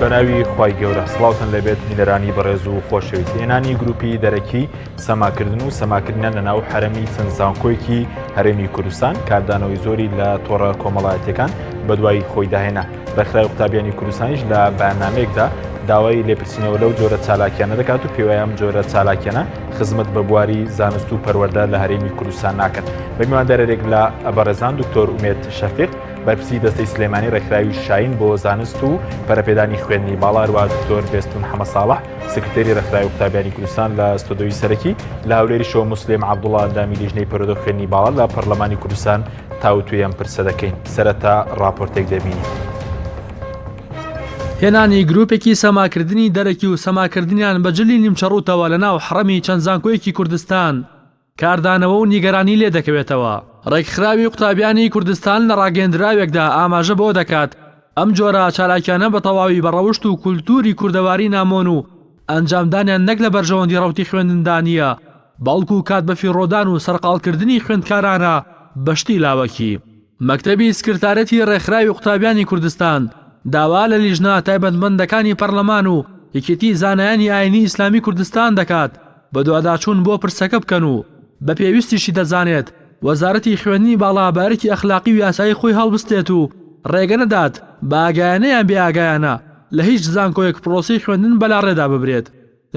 بەناوی خوای گەورە سڵاوتن لەبێت بینەرانی بەڕێز و خۆشەویست. هێنانی گروپی دەرەکی سەماکردن و سەماکردنە لەناو حرەمی چەند زانکۆیەکی هەرێمی کوردستان کاردانەوەی زۆری لە تۆڕە کۆمەڵایەتیەکان بەدوای خۆی داهێنا. ڕێکخراوی قوتابیانی کوردستانیش لە بەرنامەیەکدا داوای لێپرسینەوە لەو جۆرە چالاکیانە دەکات و پێوایە ئەم جۆرە چالاکیانە خزمەت بە بواری زانست و پەروەردە لە هەرێمی کوردستان ناکەن. بە میواندارێک لە بەڕێزان دکتۆر ئومێد شەفیق بەرپرسی دەستەی سلێمانی ڕێکخراوی شاین بۆ زانست و پەرەپێدانی خوێندنی باڵا هەروە دکتۆر بێستون حەمە ساڵح سکرتێری ڕێکخراوی قوتابیانی کوردستان لە ستۆدیۆی سەرەکی لە هەولێریشەوە موسلێم عەبدوڵڵا ئەندامی لیژنەی پەروەردە خوێندنی باڵا لە پەرلەمانی کوردستان تاوتوێ ئەم پرسە دەکەین. سەرەتا ڕاپۆرتێک دەبینین. هێنانی گروپێکی سەماکردنی دەرەکی و سەماکردنیان بەجلی نیمچەڕوتەوە لە ناو حرەمی چەند زانکۆیەکی کوردستان کاردانەوە و نیگەرانی لێ دەکەوێتەوە. ڕێکخراوی قوتابیانی کوردستان لە ڕاگەیەندراوێکدا ئاماژە بۆ دەکات ئەم جۆرە چالاکیانە بە تەواوی بەڕەوشت و کولتوری کوردەواری نامۆن و ئەنجامدانیان نەک لە بەرژەوەندی ڕەوتی خوێندندا نییە، بەڵکو کات بە فیڕۆدان و سەرقاڵکردنی خوێندکارانە بەشتی لاوەکی. مەکتەبی سکرتارەتی ڕێکخراوی قوتابیانی کوردستان داوا لە لیژنە تایبەتمەندەکانی پەرلەمان و یەکێتی زانایانی ئاینی ئیسلامی کوردستان دەکات بە دوواداچوون بۆ پرسەکە بکەن و بە پێویستیشی دەزانێت وەزارەتی خوێندنی باڵا بارێکی ئەخلاقی و یاسایی خۆی هەڵبستێت و ڕێگە نەدات بە ئاگایانەیان بێ ئاگایانە لە هیچ زانکۆیەک پرۆسی خوێندن بەلاڕێدا ببرێت.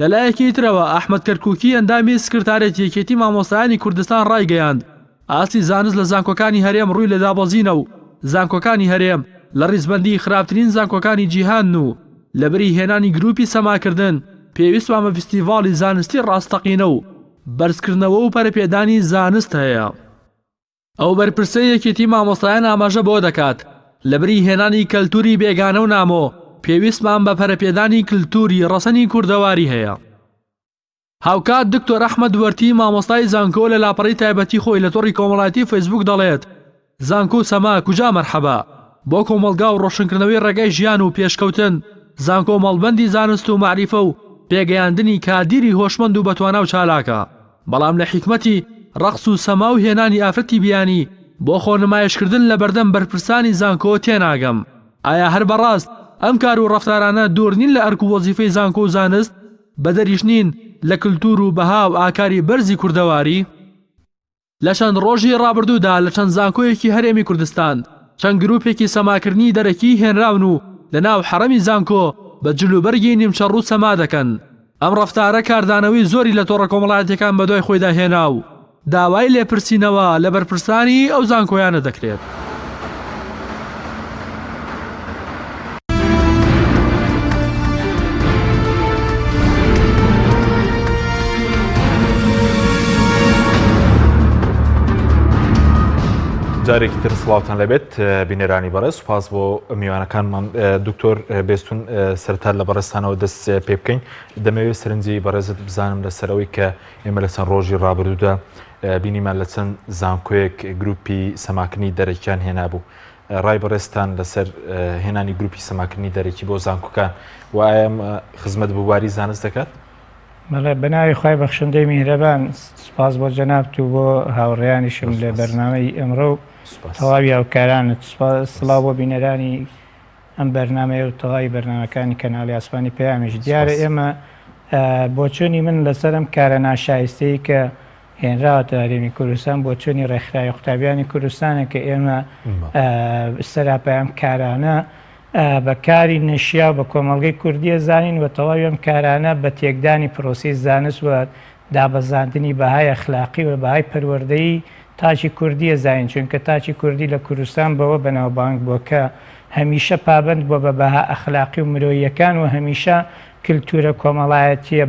لەلایەکی ترەوە ئەحمەد کەرکووکی ئەندامی سکرتارێتی یەکێتی مامۆستایانی کوردستان ڕایگەیاند ئاستی زانست لە زانکۆکانی هەرێم ڕووی لە دابەزینە و زانکۆکانی هەرێم لە ڕیزبەندی خراپترین زانکۆکانی جیهان و لەبەری هێنانی گروپی سەماکردن پێویست بە فستیڤاڵی زانستی ڕاستەقینە و بەرزکردنەوە و پەرەپێدانی زانست هەیە. ئەو بەرپرسە یەکێتی مامۆستایان ئاماژە بۆ دەکات لەبەری هێنانی کەلتوری بێگانە و نامۆ پێویستمان بە پەرەپێدانی کللتوری ڕەسەنی کوردەواری هەیە. هاوکات دکتۆر ئەحمەد وەرتی مامۆستای زانکۆ لە لاپەڕی تایبەتی خۆی لە تۆڕی کۆمەڵایەتی فەیسبوک دەڵێت زانکۆ سەما کوجا مەرحەبا بۆ کۆمەڵگا و ڕۆشنکردنەوەی ڕێگای ژیان و پێشکەوتن زانکۆ مەڵبەندی زانست و معریفە و پێگەیاندنی کادیری هۆشمەند و بەتوانە و چالاکە، بەڵام لە حیکمەتی ڕەقس و سەما و هێنانی ئافرەتی بیانی بۆ خۆنمایشکردن لە بەردەم بەرپرسانی زانکۆ تێناگەم. ئایا هەر بەڕاست ئەم کار و ڕەفتارانە دوور نین لە ئەرک و وەزیفەی زانکۆ و زانست بەدەریش نین لە کللتور و بەها و ئاکاری بەرزی کوردەواری؟ لە چەند ڕۆژی ڕابردوودا لە چەند زانکۆیەکی هەرێمی کوردستان چەند گروپێکی سەماکردنی دەرەکی هێنراون و لە ناو حرەمی زانکۆ بە جلوبەرگی نیمچەڕوو سەما دەکەن. ئەم ڕەفتارە کاردانەوەی زۆری لە تۆڕە کۆمەڵایەتیەکان بەدوای خۆیدا هێنا و داوای لێپرسینەوە لە بەرپرسانی ئەو زانکۆیانە دەکرێت. جارێکی تر سڵاوتان لەبێت بینەرانی بەڕێز، سوپاس بۆ میوانەکانمان. دکتۆر بێستون سەرتا لە بەڕێستانەوە دەست پێ بکەین. دەمەوێت سەرنجی بەڕێزت بزانم لەسەرەوەی کە ئێمە لە چەند ڕۆژی ڕابردوودا بینیمان لە چەند زانکۆیەک گروپی سەماکردنی دەرەکیان هێنابوو. ڕای بەڕێستان لەسەر هێنانی گروپی سەماکردنی دەرەکی بۆ زانکۆکان و ئایا خزمەت بە بواری زانست دەکات؟ بەڵێ بەناوی خوای بەخشندەی میهرەبان سوپاس بۆ جەنابت و بۆ هاوڕێیانیشم لە بەرنامەی ئەمڕۆ و تەواوی هاوکارانت. سڵاو بۆ بینەرانی ئەم بەرنامەیە و تەواوی بەرنامەکانی کەناڵی ئاسمانی پەیامیش. دیارە ئێمە بۆچوونی من لەسەر ئەم کارە ناشایستەی کە هێنراوەتە هەرێمی کوردستان بۆچوونی ڕێکخراوی قوتابیانی کوردستانە کە ئێمە سەراپای ئەم کارانە بەکاری نشیا بە کۆمەڵگەی کوردیە زانین و تەواوی ئەم کارانە بە تێکدانی پرۆسی زانست و دابەزاندنی بەهای ئەخلاقی و بەهای پەروەردەیی تاچی کوردیە زانین، چونکە تاچی کوردی لە کوردستان بەوە بەناوبانگ بووە کە هەمیشە پابند بووە بە بەها ئەخلاقی و مرۆییەکان و هەمیشە کللتورە کۆمەڵایەتیە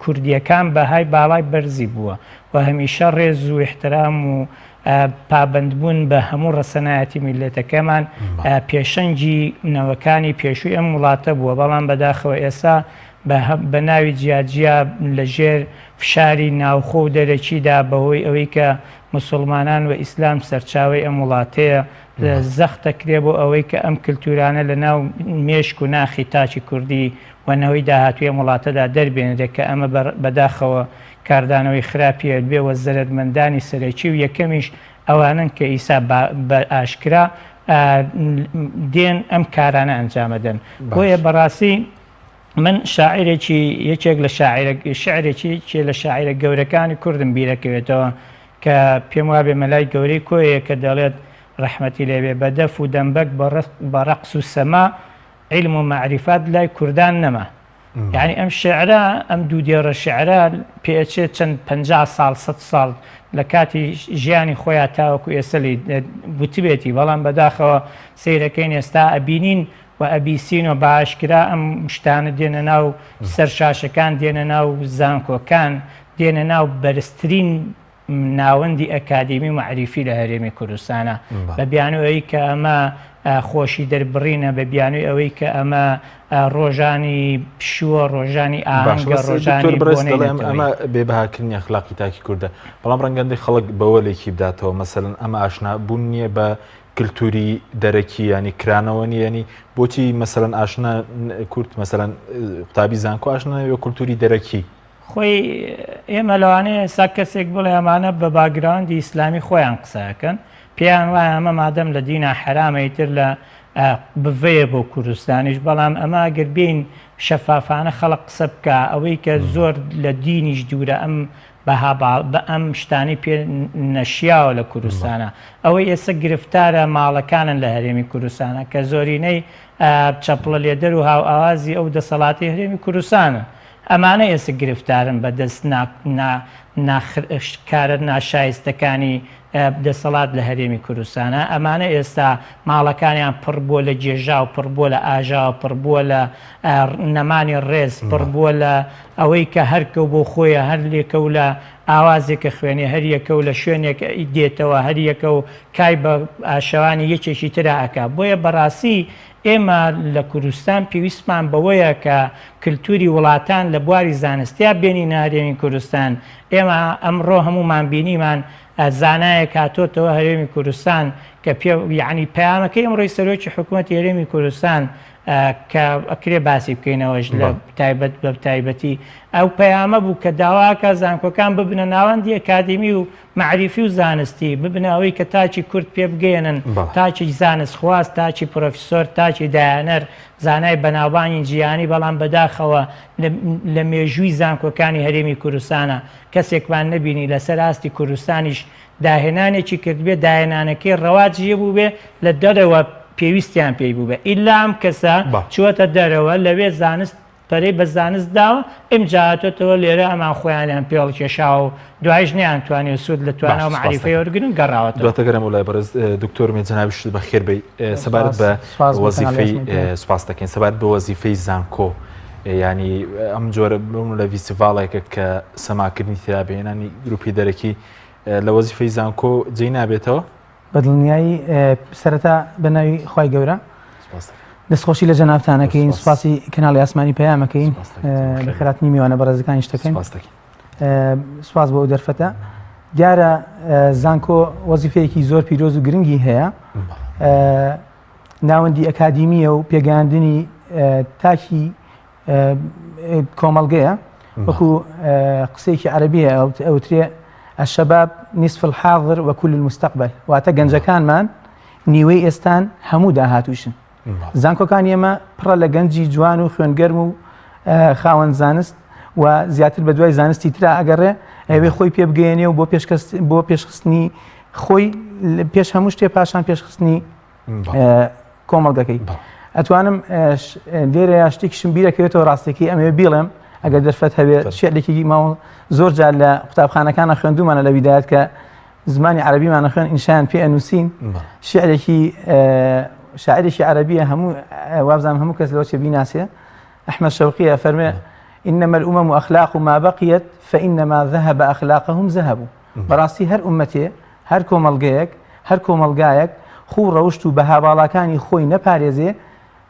کوردیەکان بەهای باڵای بەرزی بووە و هەمیشە ڕێز و احترام و پابندبوون بە هەموو ڕەسەنایەتی میلەتەکەمان پێشەنگی نەوەکانی پێشووی ئەم وڵاتە بووە. بەڵام بەداخەوە ئێستا بە ناوی جیاجیا لەژێر فشاری ناوخۆ و دەرەکیدا بەهۆی ئەوەی کە مسلمانان و ئیسلام سەرچاوی ئەم وڵاتەیە زەختەکرێ بۆ ئەوەی کە ئەم کللتورانە لە ناو مێشک و ناخی تاچی کوردی و نەوەی داهاتوی ئەم وڵاتەدا دەربێنێت کە ئەمە بەداخەوە کاردانەوەی خراپیە بێوە زەرمەندانی سەرەکی و یەکەمیش ئەوانن کە ئیسا بە ئاشکرا دێن ئەم کارانە ئەنجامەدەن بۆیە بەڕاستی من شاعرێکی یەکێک لە شعرێکی لە شاعرە گەورەکانی کوردم بیرەکەوێتەوە کە پێم وابێ مەلای گەورەی کۆیە کە دەڵێت ڕەحمەتی لێبێ بەدەف و دەمبەک بە ڕەقس و سەما علم و معریفات لای کوردان نەما یعنی ئەم شعرە ئەم دوو دێڕە شعرە پێچێت چەند 50 ساڵ 100 ساڵ لە کاتی ژیانی خۆیان تاوەکو ئێسەلی گوتبێتی بەڵام بەداخەوە سیرەکەین ئێستا ئەبینین و ئەبیسین و باشکرا ئەم شتانە دێنە ناو سەرشاشەکان دێنە ناو زانکۆکان دێنە ناو بەرزترین ناوەندی ئەکادمی معریفی لە هەرێمی کوردستانە بە بیانوەی کە ئەمە خۆشی دەربڕینە بە بیانوی ئەوەی کە ئەمە ڕۆژانی پشووە ڕۆژانی ئاهەنگە ڕۆژانی ئەمە بێباکردنی ئەخلاقی تاکی کووردە بەڵام ڕەنگەندەی خەڵک بەوە لێکی بداتەوە مەسەلەن ئەمە ئاشنا بوون نییە بە کللتوری دەرەکی ینی کرانەوە نیەنی بۆچی مەسەلەن ئاشنا کورت مەسەلەن قوتابی زانکۆ ئاشناوە کللتوری دەرەکی خۆی ئێمە لەوانەیە سا کەسێک بڵێ ئەمانە بە باگراوندی ئیسلامی خۆیان قسەکەن پێیان وایە ئەمە مادەم لە دینە حرامەیتر لە بڤەیە بۆ کوردستانیش بەڵام ئەمە ئەگەر بین شەفافانە خەڵق قسە بکە ئەوەی کە زۆر لە دینیش دوورە ئەم بە ئەم شتانی پێ نەشیاوە لە کوردستانە ئەوەی ئێستا گرفتارە ماڵەکانن لە هەرێمی کوردستانە کە زۆرینەی چەپڵە لێدەر و هاو ئاوازی ئەو دەسەڵاتی هەرێمی کوردستانە ئەمانە ئێستا گرفتارن بە دەست کارە ناشایستەکانی دەسەڵات لە هەرێمی کوردستانە ئەمانە ئێستا ماڵەکانیان پڕ بووە لە جێژا و پڕ بووە لە ئاژا و پڕ بووە لە نەمانی ڕێز پڕ بووە لە ئەوەی کە هەرکە بۆ خۆیە هەر لێکە و لە ئاوازێکە خوێنێ هەریەکە و لە شوێنێک دێتەوە هەریەکە و کای بە ئاشەوانی یەکێکی ترا ئەکا بۆیە بەڕاستی ئێمە لە کوردستان پێویستمان بەوەیە کە کللتوری وڵاتان لە بواری زانستیا بێنی هەرێمی کوردستان ئێمە ئەمڕۆ هەمومان بینیمان زانایە کاتۆتەوە هەرێمی کوردستان کە یعنی پەیامەکەی ئەمڕۆی سەرۆکی حکوومەتی هەرێمی کوردستان کە ئەکرێ باسی بکەینەوەش لە تایبەت بە تایبەتی ئەو پەیامە بوو کە داواکە زانکۆکان ببنە ناوەندی ئەکادمی و معریفی و زانستی ببنە ئەوەی کە تاچی کورد پێ بگەێنن تاچی زانست خواست تاچی پرۆفیسۆر تاچی دایانەر زانای بەناوبانی جیهانی بەڵام بەداخەوە لە مێژووی زانکۆکانی هەرێمی کوردستانە کەسێکمان نەبینی لەسەر ئاستی کوردستانیش داهێنانێکی کردبێ داهێنانەکەی ڕەواجیە بوو بێ لە دەرەوە پێویستیان پێی بوو بێ ئیلا ئەم کەسە چوەتە دەرەوە لەوێ زانست پەرەی بە زانست داوە ئمجاتێتەوە لێرە ئەمان خۆیانیان پێڵ کێشا و دوایش نیان توانێت سوود لە توانە و معریفەی وەرگن گەڕاوەتەوە دواتەگەرم وڵای بەرز دکتۆر مێجەناویش بە خێربەی سەبارەت بە وەزیفەی سوپاس دەکەین سەبارەت بە وەزیفەی زانکۆ ینی ئەم جۆرە بوون لە ڤیسیڤاڵێکە کە سەماکردنی تیا بێنانی گروپی دەرەکی لە وەزیفەی زانکۆ جێی نابێتەوە بەدڵنیایی سەرەتا بە ناوی خی گەورە دەستخۆشی لە جەنابتانەکەین سوپاسی کەناڵی ئاسمانی پەیامەکەین لە خێراتنی میوانە بەڕێزەکانی شتەکەین سوپاس بۆ ئەو دەرفەتە دیارە زانکۆ وەزیفەیەکی زۆر پیرۆز و گرنگی هەیە ناوەندی ئەکادیمیە و پێگەاندنی تاکی کۆمەڵگەیە وەکو قسەیەکی عەرەبیە ئەوترێ الشباب نصف الحاضر وكل المستقبل واتە گەنجەکانمان نیوەی ئێستان هەموو داهاتووشن زانکۆکان ئێمە پڕە لە گەنجی جوان و خوێنگەرم و خاوەن زانست و زیاتر بە دوای زانستی ترا ئەگەڕێ ئەوێ خۆی پێ بگەێنێ و بۆ پێشخستنی خۆی پێش هەموو شتێ پاشان پێشخستنی کۆمەڵگەکەی ئەتوانم لێرە شتێکیشم بیرەکەوێتەوە ڕاستێکی ئەمێ بیڵێم ئەگەر دەرفەت هەبێت شعرێکی ماوە زۆر جار لە قوتابخانەکانە خوێندومانە لە بیدایەت کە زمانی عەرەبیمانە خوێن ئینشایان پێ ئەنووسین شعرێکی شاعرێکی عەرەبیە هەموو وابزانم هەموو کەس لەوە چێ بیناسێ ئەحمەد شەوقیە فەرمێ إنما الأمم أخلاق ما بقيت فإنما ذهب أخلاقهم ذهبوا بەڕاستی هەر ئومەتێ هەر کۆمەڵگەیەک هەر کۆمەڵگایەک خوو ڕەوشت و بەها باڵاکانی خۆی نەپارێزێ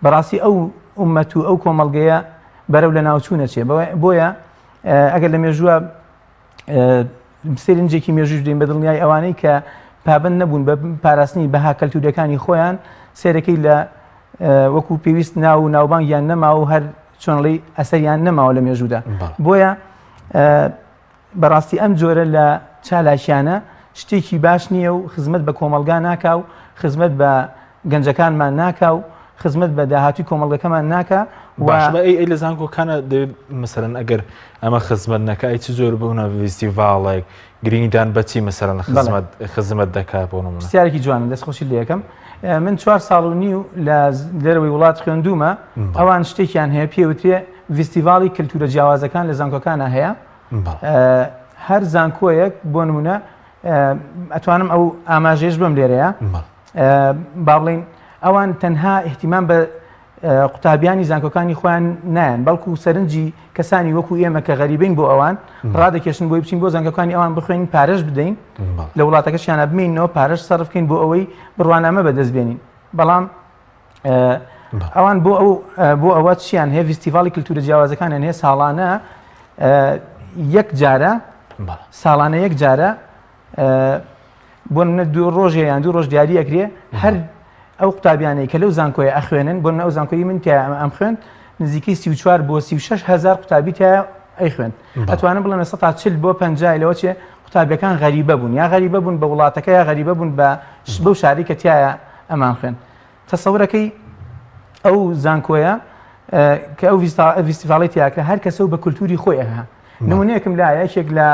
بەڕاستی ئەو ئومەت و ئەو کۆمەڵگەیە بەرەو لە ناوچوونە چێ بۆیە ئەگەر لە مێژووە سێرنجێکی مێژوش دەین بە دڵنیای ئەوانەی کە پابند نەبوون بە پاراستنی بەها کەلتورەکانی خۆیان سێرەکەی لە وەکو پێویست ناو و ناوبانگیان نەما و هەر چۆنڵی ئەسەریان نەماوە لە مێژوودا بۆیە بەڕاستی ئەم جۆرە لە چالاکیانە شتێکی باش نییە و خزمەت بە کۆمەلگا ناکا و خزمەت بە گەنجەکانمان ناکا و خزمەت بە داهاتوی کۆمەڵگەکەمان ناکە باش ئەی لە زانکۆکانە مەسەرەن ئەگەر ئەمە خزمەت نەکە چ زۆر بوونە فیستیڤاڵێک گرنگدان بەچی مەسەرەن خزمەت دەکات بۆ نمونە پرسیارێکی جوانە دەستخۆشی لێ یەکەم من 4 ساڵ و نیو لە دەرەوەی وڵات خوێندومە ئەوان شتێکیان هەیە پێوترێ فیستیڤاڵی کللتورە جیاوازەکان لە زانکۆکانە هەیە هەر زانکۆیەک بۆ نمونە ئەتوانم ئەو ئاماژێش بم لێرەیە با بڵین ئەوان تەنها احتیمام بە قوتابیانی زانکۆکانی خۆیان نایەن بەڵکو سەرنجی کەسانی وەکو ئێمە کە غەریبین بۆ ئەوان ڕادەکێشن بۆی بچین بۆ زانکۆکانی ئەوان بخوێنین پارەش بدەین لە وڵاتەکەشیانە بمینەوە پارەش سەرف بکەین بۆ ئەوەی بڕوانامە بەدەست بێنین بەڵام ئەوان بۆ ئەوە چیان هەیە فیستیڤاڵی کللتورە جیاوازەکانیان هەیە ساڵانە ساڵانە یەک جارە بۆ منە 2 ڕۆژ یان 2 ڕۆژ دیاری ئەکرێ هەر ئەو قوتابیانەی کە لەو زانکۆیە ئەخوێنن بۆ ئەو زانکۆی من تیا ئەم خوێن نزیکەی 34 بۆ 36 هزار قوتابی تیا ئەیخوێن ئەتوانم بڵێن 140 بۆ 50 لەوە چێ قوتابیەکان غەریبە بوون یا غەریبە بوون بە وڵاتەکە یا غەریبە بوون بەو شاری کە تایە ئەمان خوێن تەسەورەکەی ئەو زانکۆیە کە ئەو فیستیڤاڵی تیاکە هەر کەسە و بە کولتوری خۆی هەها نمونەیەکم لایە یەکێک لە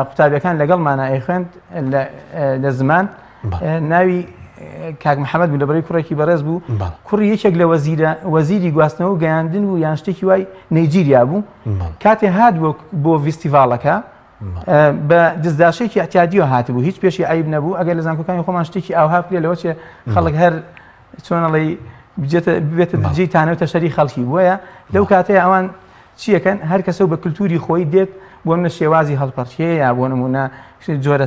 قوتابیەکان لەگەڵمانە ئەیخوێند لە زمان ناوی کاک محەممەد بوو لەبەرەی کوڕێکی بەڕێز بوو کوڕی یەکێک لە وەزیری گواستنەوە و گەیاندن و یان شتێکی وای نەیجیریا بوو کاتێ هات بۆ فیستیڤاڵەکە بە دزداشێکی ئەتیادیەوە هاتبوو هیچ پێشی عیب نەبوو ئەگەر لە زانکۆکانی خۆمان شتێکی ئاوها بکرێ لەوە چێ خەڵک هەر چۆنەڵی بێتە دجی تانەوتە شەری خەڵکی بۆیە لەو کاتەیە ئەوان چیەکەن هەر کەسە بە کللتوری خۆی دێت بۆ منە شێوازی هەڵپەرچەیە یا بۆ نمونە جۆرە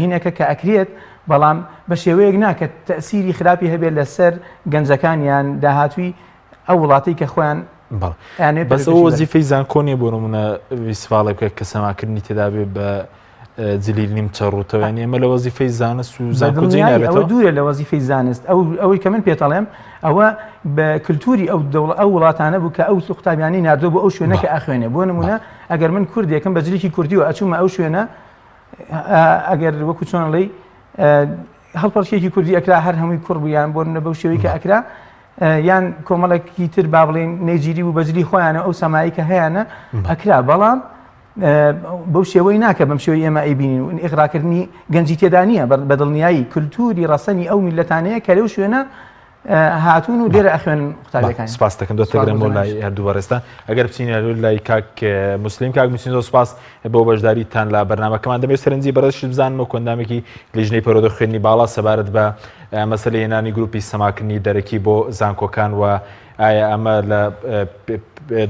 هینەکە کە ئەکرێت بەڵام بە شێوەیەک ناکە تەسیری خراپی هەبێت لەسەر گەنجەکانیان داهاتووی ئەو وڵاتی کە خۆیان بەس ئەو وەزیفەی زانکۆنی بۆ نمونە ویسفاڵێک کە سەماکردنی تێدا بێ بە جلیل نیم چڕوتەوەنی ئەمە لە وەزیفەی زانست و ئەوە دوورە لە وەزیفەی زانست ئەوەی کە من پێتەڵێم ئەوە بە کللتوری ئەو وڵاتانە بوو کە ئەو قوتابیانی نردۆ بۆ ئەو شوێنەکە ئەخوێنێ بۆ نمونە ئەگەر من کوردێکم بە جلێکی کوردی و ئەچوومە ئەو شوێنە ئەگەر وەکو چۆنڵی هەڵپەرچێکی کوردی ئەکرا هەر هەمووی کوڕ بوویان بۆ بەو شێوەی کە ئەکرا یان کۆمەڵێکی تر با بڵێن نەیجیری و بەجلی خۆیانە ئەو سەمایی کە هەیەە ئەکرا بەڵام بەو شێوەی ناکە بەم شێوەی ئێمە ئەیبینین و ئیغراکردنی گەنجی تێدا نییە بەدڵنیایی کللتوری ڕەسەنی ئەو میلەتانەیە کە لەو شوێنە هاتوون و لێرە ئەخوێن قوتابیەکان سپاس دەکەم دۆتەگرم بۆ لای هەردوو بەڕێستان ئەگەر بچین لای کاک مسلیم کاک مسلیم زۆر سپاس بۆ بەشداریتان لە بەرنامەکەمان دەبێت سەرنجی بەڕێزش بزانمە کۆندامێکی لیژنەی پەرۆدە خوێندنی باڵا سەبارەت بە مەسەلەی هێنانی گروپی سەماکردنی دەرەکی بۆ زانکۆکان و ئایا ئەمە لە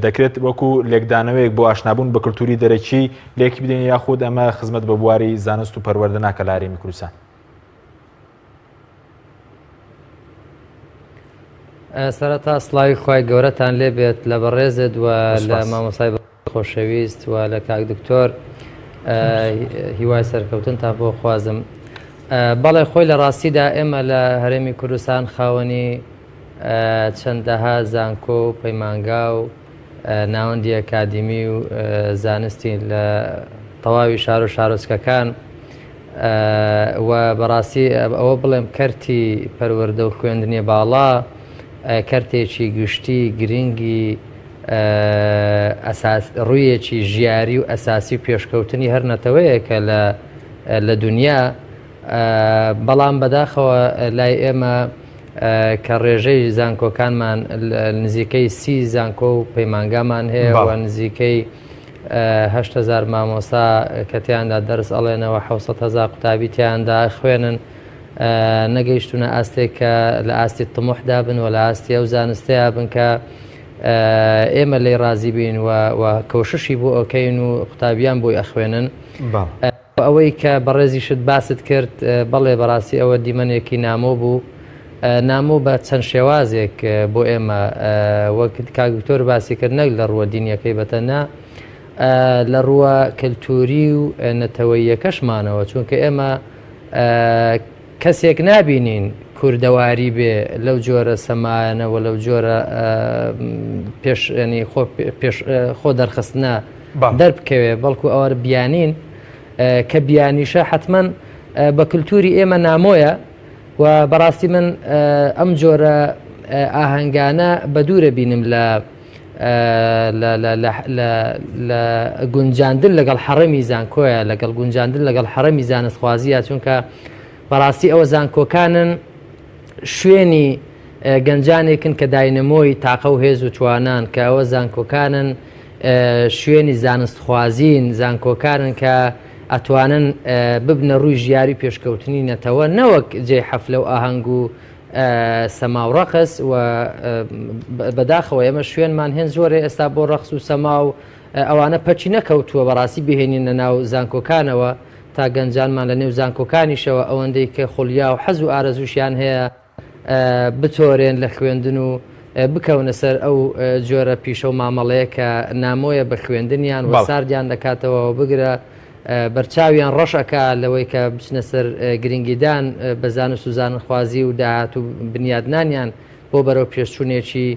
دەکرێت وەکو لێکدانەوەیەک بۆ ئاشنابوون بە کللتوری دەرەکی لێکی بدەین یاخود ئەمە خزمەت بە بواری زانست و پەروەردە ناکە لە هەرێمی کوردستان سەرەتا سڵاوی خی گەورەتان لێ بێت لە بەڕێزت و لە مامۆسای خۆشەویست و لە کاک دکتۆر هیوای سەرکەوتنتان بۆ خوازم بەڵێ خۆی لە ڕاستیدا ئێمە لە هەرێمی کوردستان خاوەنی چەندەها زانکۆ و پەیمانگا و ناوەندی ئەکادیمی و زانستی لە تەواوی شار و شارۆچکەکان و بەڕاستی ئەوە بڵێم کەرتی پەروەردە و خوێندنی باڵا کەرتێکی گشتی گرنگی ڕوویەکی ژیاری و ئەساسی پێشکەوتنی هەر نەتەوەیەکە لە دنیا بەڵام بەداخەوە لای ئێمە کە ڕێژەی زانکۆکانمان نزیکەی 30 زانکۆ و پەیمانگامان هەیە و نزیکەی 8,000 مامۆستا کە تیاندا دەرس ئەڵێنەوە 700,000 قوتابی تیاندا خوێنن نەگەیشتونە ئاستێک کە لە ئاستی تموحدا بن و لە ئاستی ئەو زانستەیە بن کە ئێمە لێی ڕازی بین و کەوششی بۆ ئۆکەین و قوتابیان بۆی ئەخوێنن ئەوەی کە بەڕێزیشت باست کرد بەڵێ بەڕاستی ئەوە دیمەنێکی نامۆ بوو نامۆ بە چەند شێوازێک بۆ ئێمە وەک کاگتۆر باسی کرد نەک لە ڕووە دینیەکەی بەتەنە لە ڕووە کللتوری و نەتەوەیەکەشمانەوە چونکە ئێمە کەسێک نابینین کوردەواری بێ لەو جۆرە سەمایەنەوە لەو جۆرە خۆ دەرخستنە دەربکەوێ بەڵکو ئەوە بیانین کە بیانیشە حتمما بە کللتوری ئێمە نامۆیە و بەڕاستی من ئەم جۆرە ئاهەنگانە بە دوورە بینم لە گونجاندن لەگەڵ حەڕەمی زانکۆیە لەگەڵ گونجاندن لەگەڵ حەڕەمی زانستخوازیە چونکە بەڕاستی ئەوە زانکۆکانن شوێنی گەنجانێکن کە داینەمۆی تاقە و هێز و توانان کە ئەوە زانکۆکانن شوێنی زانستخوازین زانکۆکارن کە ئەتوانن ببنە ڕووی ژیاری پێشکەوتنی نەتەوە نەوەک جێ حەفلە و ئاهەنگ و سەما و ڕەقس و بەداخەوە ئێمە شوێنمان هێن زۆرە ئێستا بۆ ڕەقس و سەما و ئەوانە پەچی نەکەوتووە بەڕاستی بهێنینە ناو زانکۆکانەوە تا گەنجانمان لە نێو زانکۆکانیشەوە ئەوەندەی کە خولیا و حەز و ئارەزوشیان هەیە بتۆرێن لە خوێندن و بکەونە سەر ئەو جۆرە پیشە و مامەڵەیە کە نامۆیە بە خوێندنیان و ساردیان دەکاتەوە و بگرە بەرچاویان ڕەشەکە لەوەی کە بچنە سەر گرنگیدان بە زانست و زانخوازی و داهات و بنیادنانیان بۆ بەرەو پێشچوونێکی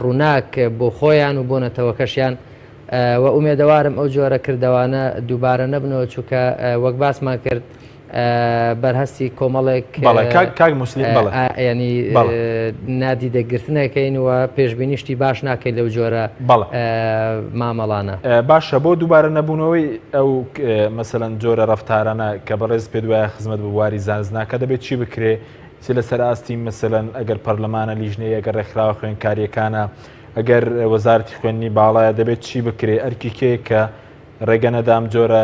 ڕووناک بۆ خۆیان و بۆ نەتەوەکەشیان و ئومێدەوارم ئەو جۆرە کردەوانە دووبارە نەبنەوە چووکە وەک باسمان کرد بەرهەستی کۆمەڵێک کاک موسلیم ینی نادی دەگرتنەکەین و پێشبینیشتی باش ناکەین لەو جۆرە مامەڵانە باشە بۆ دووبارە نەبوونەوەی ئەو مەسەلەن جۆرە ڕەفتارانە کە بەڕێز پێ دوایە خزمەت بە بواری زانستناکە دەبێت چی بکرێ چ لەسەر ئاستی مەسەلەن ئەگەر پەرلەمانە لیژنەیە ئەگەر ڕێکخراوە خوێندکاریەکانە ئەگەر وەزارەتی خوێندنی باڵایە دەبێت چی بکرێ ئەرکی کێ کە ڕێگە نەدام جۆرە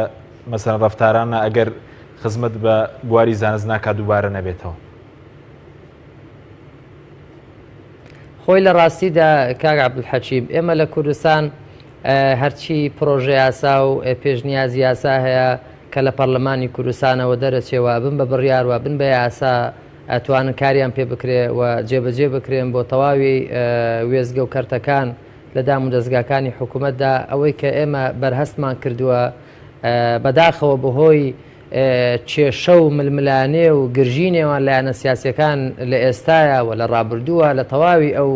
مەسەلەن ڕەفتارانە ئەگەر خزمەت بە بواری زانست ناکات دووبارە نەبێتەوە خۆی لە ڕاستیدا کاک عەبدولحەکیم ئێمە لە کوردستان هەرچی پرۆژە یاسا و پێشنیازی یاسا هەیە کە لە پەرلەمانی کوردستانەوە دەرەچێوە بن بە بڕیار و بن بە یاسا ئەتوانن کاریان پێ بکرێ و جێبەجێ بکرێن بۆ تەواوی وێزگە و کەرتەکان لە دام و دەستگاکانی حکوومەتدا ئەوەی کە ئێمە بەرهەستمان کردووە بەداخەوە بەهۆی کێشە و ململانێ و گرژینێوان لایەنە سیاسیەکان لە ئێستایە و لە ڕابردووە لە تەواوی ئەو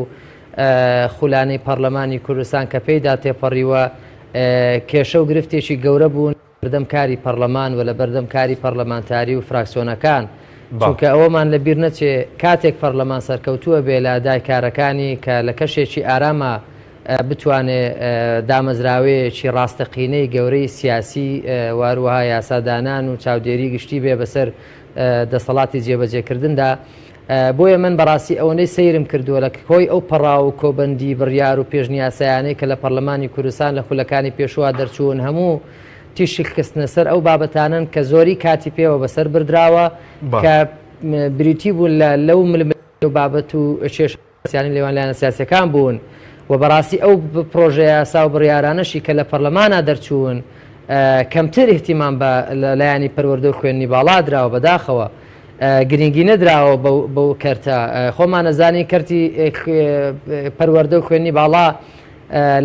خولانەی پەرلەمانی کوردستان کە پێیدا تێپەڕیوە کێشە و گرفتێکی گەورە بوون بەردەمکاری پەرلەمان و لە بەردەمکاری پەرلەمانتاری و فراکسیۆنەکان چونکە ئەوەمان لەبیر نەچێ کاتێک پەرلەمان سەرکەوتووە بێ لە ئادای کارەکانی کە لە کەشێکی ئارامە بتوانێت دامەزراوەیەکی ڕاستەقینەی گەورەی سیاسی واروەها یاسادانان و چاودێری گشتی بێ بەسەر دەسەڵاتی جێبەجێکردندا بۆیە من بەڕاستی ئەوەندەی سەیرم کردووە لە کۆی ئەو پەڕا و کۆبەندی بڕیار و پێشنیاسایانەی کە لە پەرلەمانی کوردستان لە خولەکانی پێشوا دەرچوون هەموو تیشی کەستنە سەر ئەو بابەتانن کە زۆری کاتی پێوە بەسەر بردراوە کە بریتی بوون لەو ململ و بابەت و کێشەیانی لێوان لایەنە سیاسیەکان بوون و بەڕاستی ئەو پرۆژە یاسا و بڕیارانەشی کە لە پەرلەمانە دەرچوون کەمتر احتیمام بە لایەنی پەروەردە و خوێندنی باڵا درراوە بەداخەوە گرنگی نەدراوە بەو کەرتە خۆمان نەزانی کەرتی پەروەردە و خوێندنی باڵا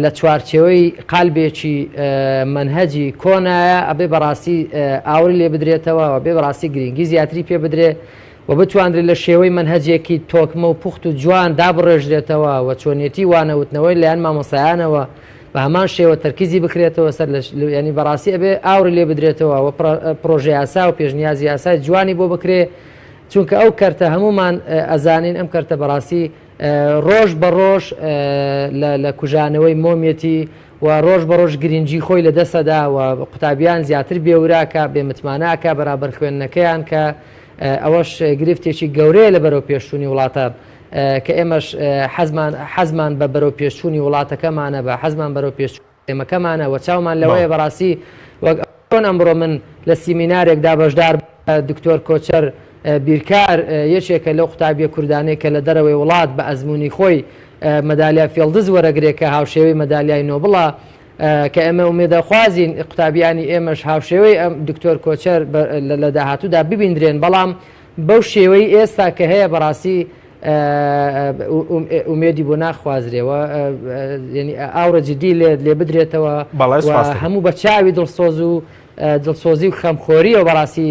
لە چوارچێوەی قالبێکی منهەجی کۆنایە ئەبێ بەڕاستی ئاوری لێ بدرێتەوە و بێ بەڕاستی گرنگی زیاتری پێ بدرێ و بتواندرێت لە شێوەی منهەجێکی تۆکمە و پوخت و جوان دابڕێژرێتەوە و چۆنیەتی وانەوتنەوەی لایەن مامۆسایانەوە بە هەمان شێوە تەرکیزی بکرێتەوە سەر ینی بەڕاستی ئەبێ ئاوری لێ بدرێتەوە و پرۆژە یاسا و پێشنیازی یاسای جوانی بۆ بکرێ چونکە ئەو کەرتە هەمومان ئەزانین ئەم کەرتە بەڕاستی ڕۆژ بە ڕۆژ لە کوژانەوەی مۆمیەتی و ڕۆژ بە ڕۆژ گرنگی خۆی لە دەسەدا و قوتابیان زیاتر بێوراکە بێمتماناکە بەرابەر خوێندنەکەیان کە ئەوەش گرفتێکی گەورەیە لە بەرەو پێشچوونی وڵاتە کە ئێمەش حەزمان بە بەرەو پێشچوونی وڵاتەکەمانە بە حەزمان بەرەو پێشێمەکەمانە و چاومان لەوەیە بەڕاستی وەک ئەمڕۆ من لە سیمینارێکدا بەشدار دکتۆر کۆچەر بیرکار یەکێکە لەو قوتابیە کوردانەی کە لە دەرەوەی وڵات بە ئەزمموی خۆی مەدالیا فێڵدز وەرەگرێکە هاوشێوەی مەدالیای نۆبڵە کە ئێمە ئومێدەخوازین قوتابیانی ئێمەش هاوشێوەی ئەم دکتۆر کۆچەر لە داهاتوودا ببیندرێن بەڵام بەو شێوەی ئێستا کە هەیە بەڕاستی ئومێدی بۆ ناخوازرێەوە ئاورە جدی لێ بدرێتەوە هەموو بە چاوی دڵسۆزی و خەمخۆری و بەڕاستی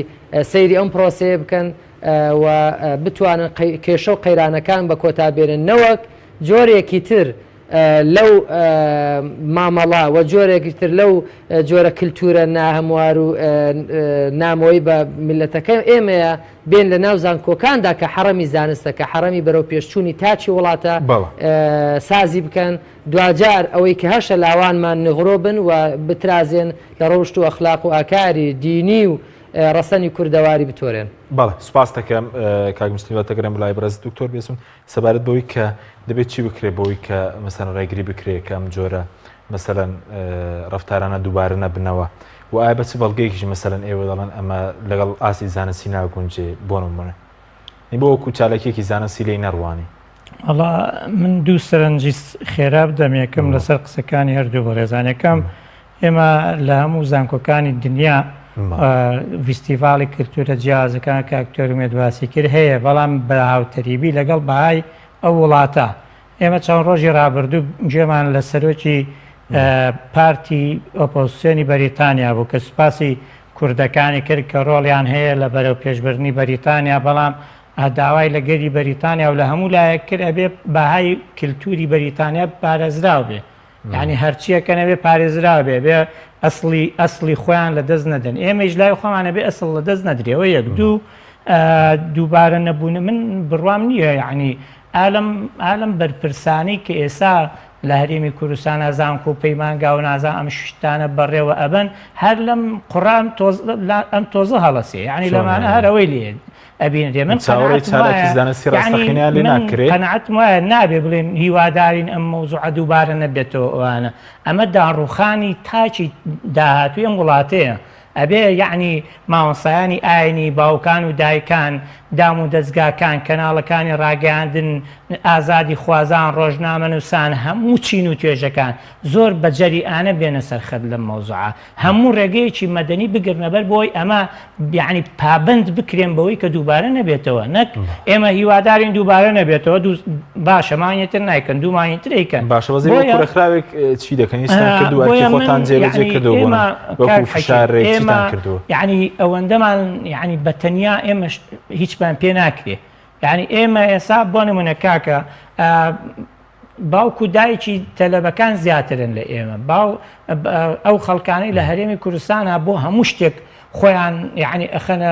سەیری ئەم پرۆسەیە بکەن و بتوانن کێشە و قەیرانەکان بە کۆتابێنن نەوەک جۆرێکی تر لەو مامەڵا و جۆرێکی تر لەو جۆرە کللتورە ناهەموار و نامەوەی بە میلەتەکە ئێمەیە بێن لە ناو زانکۆکاندا کە حرەمی زانستە کە حرەمی بەرەو پێشچوونی تاچی وڵاتە سازی بکەن دوجار ئەوەی کە هەشە لاوانمان نغڕۆ بن و بترازێن لە ڕۆشت و ئەخلاق و ئاکاری دینی و ڕەسەنی کوردەواری بتۆرێن. بەڵێ سوپاس دەکەم کاگمستنیوەتەگەرم لای بەرز دکتۆر بێسم سەبارەت بەوەی کە دەبێت چی بکرێت بەوەی کە مەسەن ڕێگری بکرێت کە ئەم جۆرە مەسەلەن ڕفتارانە دووبارە نەبنەوە و ئایا بەچ بەڵگەیەکیش مەسەلەن ئێوە دەڵێن ئەمە لەگەڵ ئاسی زانستی ناگونجێ بۆ نمونە بۆ وەکو چالێکێکی زانستی لێی نەڕوانی. وەڵا من دوو سەرنجی خێرا بدەم یەکەم لەسەر قسەکانی هەردوو بە ڕێزانەکەم ئێمە لە هەموو زانکۆکانی دنیا فیستیڤاڵی کللتورە جیازەکان کە ئەکتۆر مێدواسی کرد هەیە بەڵام بە هاوتەریبی لەگەڵ بەهای ئەو وڵاتە ئێمە چەند ڕۆژی ڕابردوو گوێمان لە سەرۆکی پارتی ئۆپۆزیسیۆنی بەریتانیا بوو کە سوپاسی کوردەکانی کرد کە ڕۆڵیان هەیە لە بەرەو پێشبردننی بەریتانیا بەڵام داوای لە گەری بەریتانیا و لە هەموو لایەک کرد ئەبێ بەهای کللتوری بەریتانیا پارێزراو بێ یعنی هەرچیەکە نەبێ پارێزراو بێ بێ ئەسلی خۆیان لە دەست نەدەن ئێمەش لای خۆمانە بێ ئەسڵ لە دەست نەدرێەوە یەک دووبارە نەبوون من بڕوام نییە یعنی ئالم بەرپرسانی کە ئێستا لە هەرێمی کوردستان زانکۆ و پەیمانگا و نازان ئەم شتانە بەڕێوە ئەبن هەر لەم قڕان ئەم تۆزە هەڵەسێ یعنی لەمانە هەرەوەی لێ ئەبینێ من قەنەعەتم وایە نابێ بڵێن هیوادارین ئەم مەوزوعە دووبارە نەبێتەوە ئەوانە ئەمە داڕوخانی تاچی داهاتووی ئەم وڵاتەیە ئەبێ یعنی مامۆسایانی ئاینی باوکان و دایکان دام و دەستگاکان کەناڵەکانی ڕاگەاندن ئازادی خوازان ڕۆژنامە نووسان هەموو چین و توێژەکان زۆر بەجەریانە بێنە سەرخەت لەم مەوزوعە هەموو ڕێگەیەکی مەدەنی بگرنەبەر بۆی ئەمە یعنی پابند بکرێن بەوەی کە دووبارە نەبێتەوە نەک ئێمە هیوادارین دووبارە نەبێتەوە باشە مانیەتر نایکەن دوومانی ترێکن باشە بەزێخراوێک چی دەکەن خۆتان جێبەجێ کردووە یعنی ئەوەندەمان یعنی بەتەنیا ئێمە هیچمان پێ ناکرێ یعنی ئێمە ئێسا بۆ نمونە کاکە باوکو دایکی تەلەبەکان زیاترن لە ئێمە ئەو خەڵکانەی لە هەرێمی کوردستانە بۆ هەموو شتێک خۆیان یعنی ئەخەنە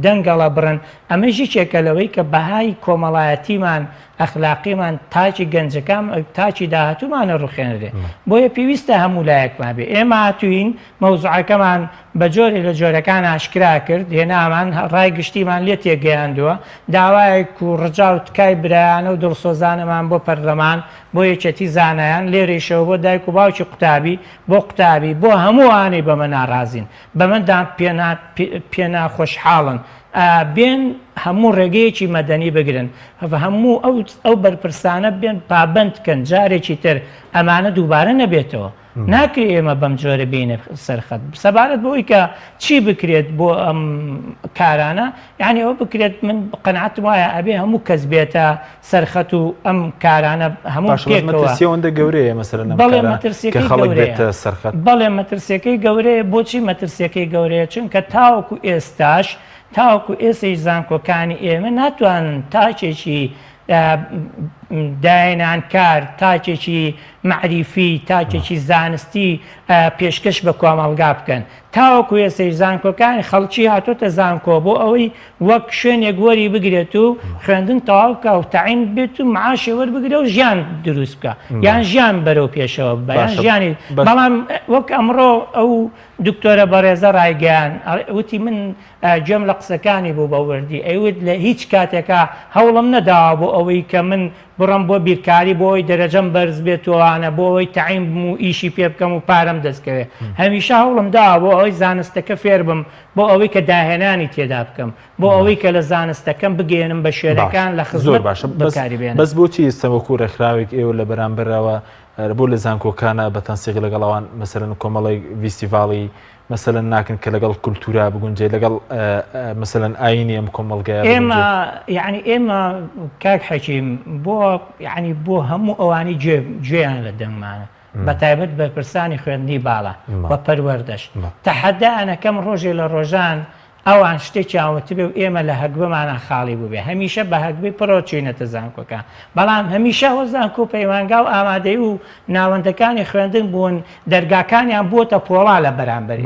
دەنگەڵە بڕن ئەمە ژیچێکە لەوەی کە بەهای کۆمەڵایەتیمان ئەخلاقیمان تاچی گەنجەکان تاچی داهاتوومانە ڕوخێنرێ بۆیە پێویستە هەموو لایەکمان بێ ئێمە هاتوین مەوزوعەکەمان بە جۆری لە جۆرەکان ئاشکرا کرد هێنامان ڕای گشتیمان لێ تێگەیاندووە داوایەک و ڕجا و تکای برایانە و دڵسۆزانەمان بۆ پەرلەمان بۆ یەکێتی زانایان لێرەیشەوە بۆ دایک و باوکی قوتابی بۆ هەمووانەی بەمە ناڕازین بەمەدان پێ ناخۆشحاڵن بێن هەموو ڕێگەیەکی مەدەنی بگرن هەموو ئەو بەرپرسانە بێن پابندکەن جارێکی تر ئەمانە دووبارە نەبێتەوە ناکرێ ئێمە بەم جۆرە بینە سەرخەت سەبارەت بۆی کە چی بکرێت بۆ ئەم کارانە یعنی ئەوە بکرێت من قەنەعەتم وایە ئەبێ هەموو کەس بێتە سەرخەت و ئەم کارانە هەموو مەترسیەوەندە گەورەیە مەسەرەن بەڵێ مەترسیەکەی گەورەیە سەرخەت بەڵێ مەترسیەکەی گەورەیە بۆچی مەترسیەکەی گەورەیە چونکە تاوەکو ئێستاش تاوەکو ئێسەی زانکۆکانی ئێمە ناتوانن تاچێکی داهێنانکار تاچێکی معریفی تاچێکی زانستی پێشکەش بە کۆمەڵگا بکەن تاوەکو ئێسەی زانکۆکانی خەڵکی هاتۆتە زانکۆ بۆ ئەوەی وەک شوێنێک وەری بگرێت و خوێندن تەواوکە و تەعین بێت و معاشی وەربگرێ و ژیان دروست بکە یان ژیان بەرەو پێشەوە بەیان ژیانی بەڵام وەک ئەمڕۆ ئەو دکتۆرە بەڕێزە ڕایگەیان وتی من گوێم لە قسەکانی بوو بە وردی ئەیوت لە هیچ کاتێکە هەوڵم نەداوە بۆ ئەوەی کە من بڕم بۆ بیرکاری بۆی دەرەجەم بەرز بێتوانە بۆ ئەوەی تەعین بم و ئیشی پێ بکەم و پارەم دەستکەوێت هەمیشە هەوڵم داوە بۆ ئەوەی زانستەکە فێر بم بۆ ئەوەی کە داهێنانی تێدا بکەم بۆ ئەوەی کە لە زانستەکەم بگەێنم بە شوێنەکان لە خزمەت بەکاری بێنم بەس بۆچی ئێستەوەکو ڕێکخراوێک ئێوە لە بەرامبەرەوە بۆ لە زانکۆکانە بە تەنسیق لەگەڵەوان مەسەرەن کۆمەڵی فیستیڤاڵی مەسەلەن ناکەن کە لەگەڵ کولتورا بگونجێ لەگەڵ مەسەلەن ئاینی ئەم کۆمەڵگەیە ئێمە یعنی ئێمە کاک حەکیم بۆ هەموو ئەوانی گوێیان لە دەنگمانە بە تایبەت بەرپرسانی خوێندنی باڵا بە پەروەردەش تەحەدایانەکەم ڕۆژێ لە ڕۆژان ئەوان شتێکیاوەت بێ و ئێمە لە هەگبمانە خاڵی بووبێ هەمیشە بە هەگبی پڕۆچینەتە زانکۆکان بەڵام هەمیشە وە زانکۆ پەیوانگا و ئامادەی و ناوەندەکانی خوێندن بوون دەرگاکانیان بووتە پۆڵا لە بەرامبەر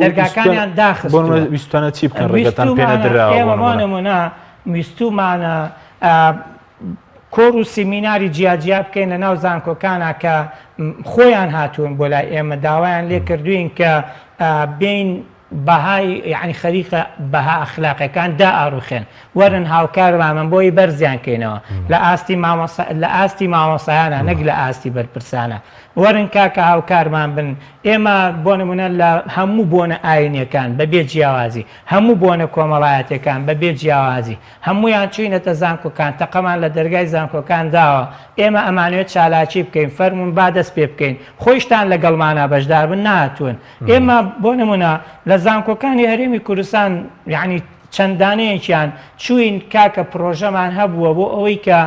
دەرگاکانیان داخستانە چی بکەن ڕێگەتان ئێمەمانەمونە ویستومانە کۆڕ و سیمیناری جیاجیا بکەین لە ناو زانکۆکانە کە خۆیان هاتوون بۆ لای ئێمە داوایان لێ کردوین کە بین بەهای یعنی خەریقە بەها ئەخلاقەکان دا ئاڕوخێن وەرن هاوکارمان بۆی بەرزیانکەینەوە لە ئاستی مامۆسایانە نەک لە ئاستی بەرپرسانە وەرن کاکە هاوکارمان بن ئێمە بۆ نمونە لە هەموو بۆنە ئاینیەکان بەبێ جیاوازی هەموو بۆنە کۆمەڵایەتەکان بەبێ جیاوازی هەمویان چوینەتە زانکۆکان تەقەمان لە دەرگای زانکۆکان داوە ئێمە ئەمانوێت چالاکی بکەین فەرمونون با دەست پێ بکەین خۆشتان لەگەڵمانە بەشدار بن نهاتوون ئێمە بۆ نمونە لە زانکۆکانی هەرێمی کوردستان یعنی چەندانەیەکیان چوین کاکە پرۆژەمان هەبووە بۆ ئەوەی کە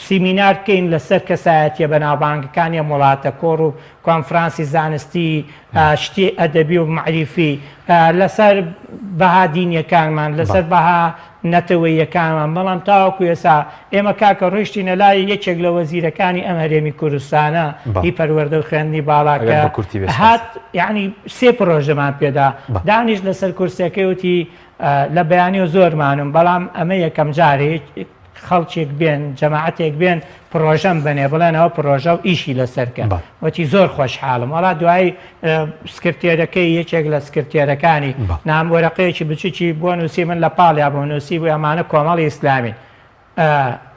سیمینار بکەین لەسەر کەسایەتیە بەناوبانگەکانی وڵاتە کۆڕ و کۆنفرانسی زانستی شتی ئەدەبی و معریفی لەسەر بەها دینیەکانمان لەسەر بەها نەتەوەییەکانمان بەڵام تاوەکو ێسا ئێمە کاکە ڕۆیشتینە لای یەکێک لە وەزیرەکانی ئەم هەرێمی کوردستانە هی پەروەردە و خوێندنی باڵاکە هات یعنی سێ پرۆژەمان پێدا دانیش لەسەر کورسەکەی وتی لە بەیانی و زۆرمانم بەڵام ئەمە یەکەم جارێک خەڵکێک بێن جەماعەتێک بێن پرۆژەم بنێ بڵێنەوە پرۆژە و ئیشی لەسەرکە وتی زۆر خۆشحاڵم وڵا دوایی سکرتێرەکەی یەکێک لە سکرتێرەکانی ناموەرەقەیەکی بچوکی بۆ نووسی من لە پاڵیا بۆ نووسی بۆ ئەمانە کۆمەڵی ئیسلامی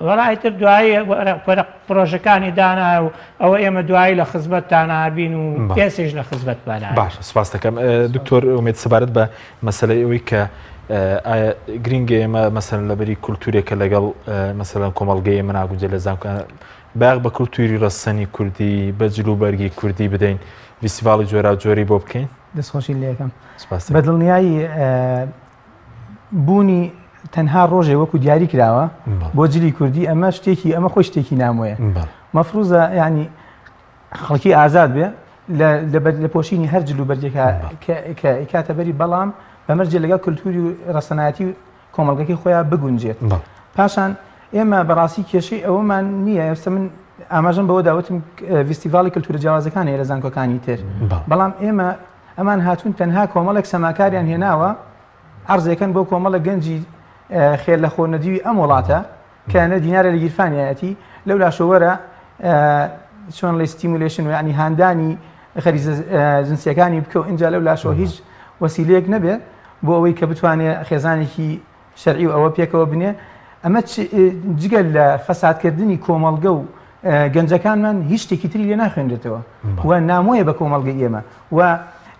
وەڵایتر دوایی پرۆژەکانی دانا و ئەوە ئێمە دوایی لە خزمەتتانابین و پێسێش لە خزمەت بانە باش سپاس دەکەم دکتۆر ئومێد سەبارەت بە مەسەلەی ئەوەی کە گرنگە ئێمە مەسەن لەبەری کولتورێکە لەگەڵ مەسەلەن کۆمەڵگەی ئێمە ناگونجێ لە زانکۆکان باغ بە کولتوری ڕەسەنی کوردی بە جلوبەرگی کوردی بدەین فیستیڤاڵی جۆرا جۆری بۆ بکەین دەستخۆشی لێکم بە دڵنیایی بوونی تەنها ڕۆژێ وەکو دیاری کراوە بۆ جلی کوردی ئەمە شتێکی ئەمە خۆی شتێکی نامۆیە مەفروزە ینی خەڵکی ئازاد بێ لە پۆشینی هەر جلوبەرگێکە کاتە بەری بەڵام بەمەرجێ لەگەڵ کولتوری و ڕەسەنایەتی کۆمەڵگەکەی خۆیان بگونجێت پاشان ئێمە بەڕاستی کێشەی ئەوەمان نییە ئێستا من ئاماژەم بەوە داوتم فیستیڤاڵی کولتورە جیاوازەکانی لە زانکۆکانی تر بەڵام ئێمە ئەمان هاتوون تەنها کۆمەڵێک سەماکاریان هێناوە عەرزەکەن بۆ کۆمەڵە گەنجی خێر لە خۆنەدیوی ئەم وڵاتە کەنە دینارە لە گیرفانیەتی لەولا شۆوەرە چۆن لە ستیمولیشن و ینی هاندانی خەریزە جنسیەکانی بکە و اینجا لەولا شۆ هیچ وەسیلەیەک نەبێ بۆ ئەوەی کە بتوانێت خێزانێکی شەرعی و ئەوە پێکەوە بنێ ئەمە جگەل لە فەسادکردنی کۆمەڵگە و گەنجەکانمان هیچ شتێکی تری لێ ناخوێنرێتەوە و نامۆیە بە کۆمەڵگەی ئێمە و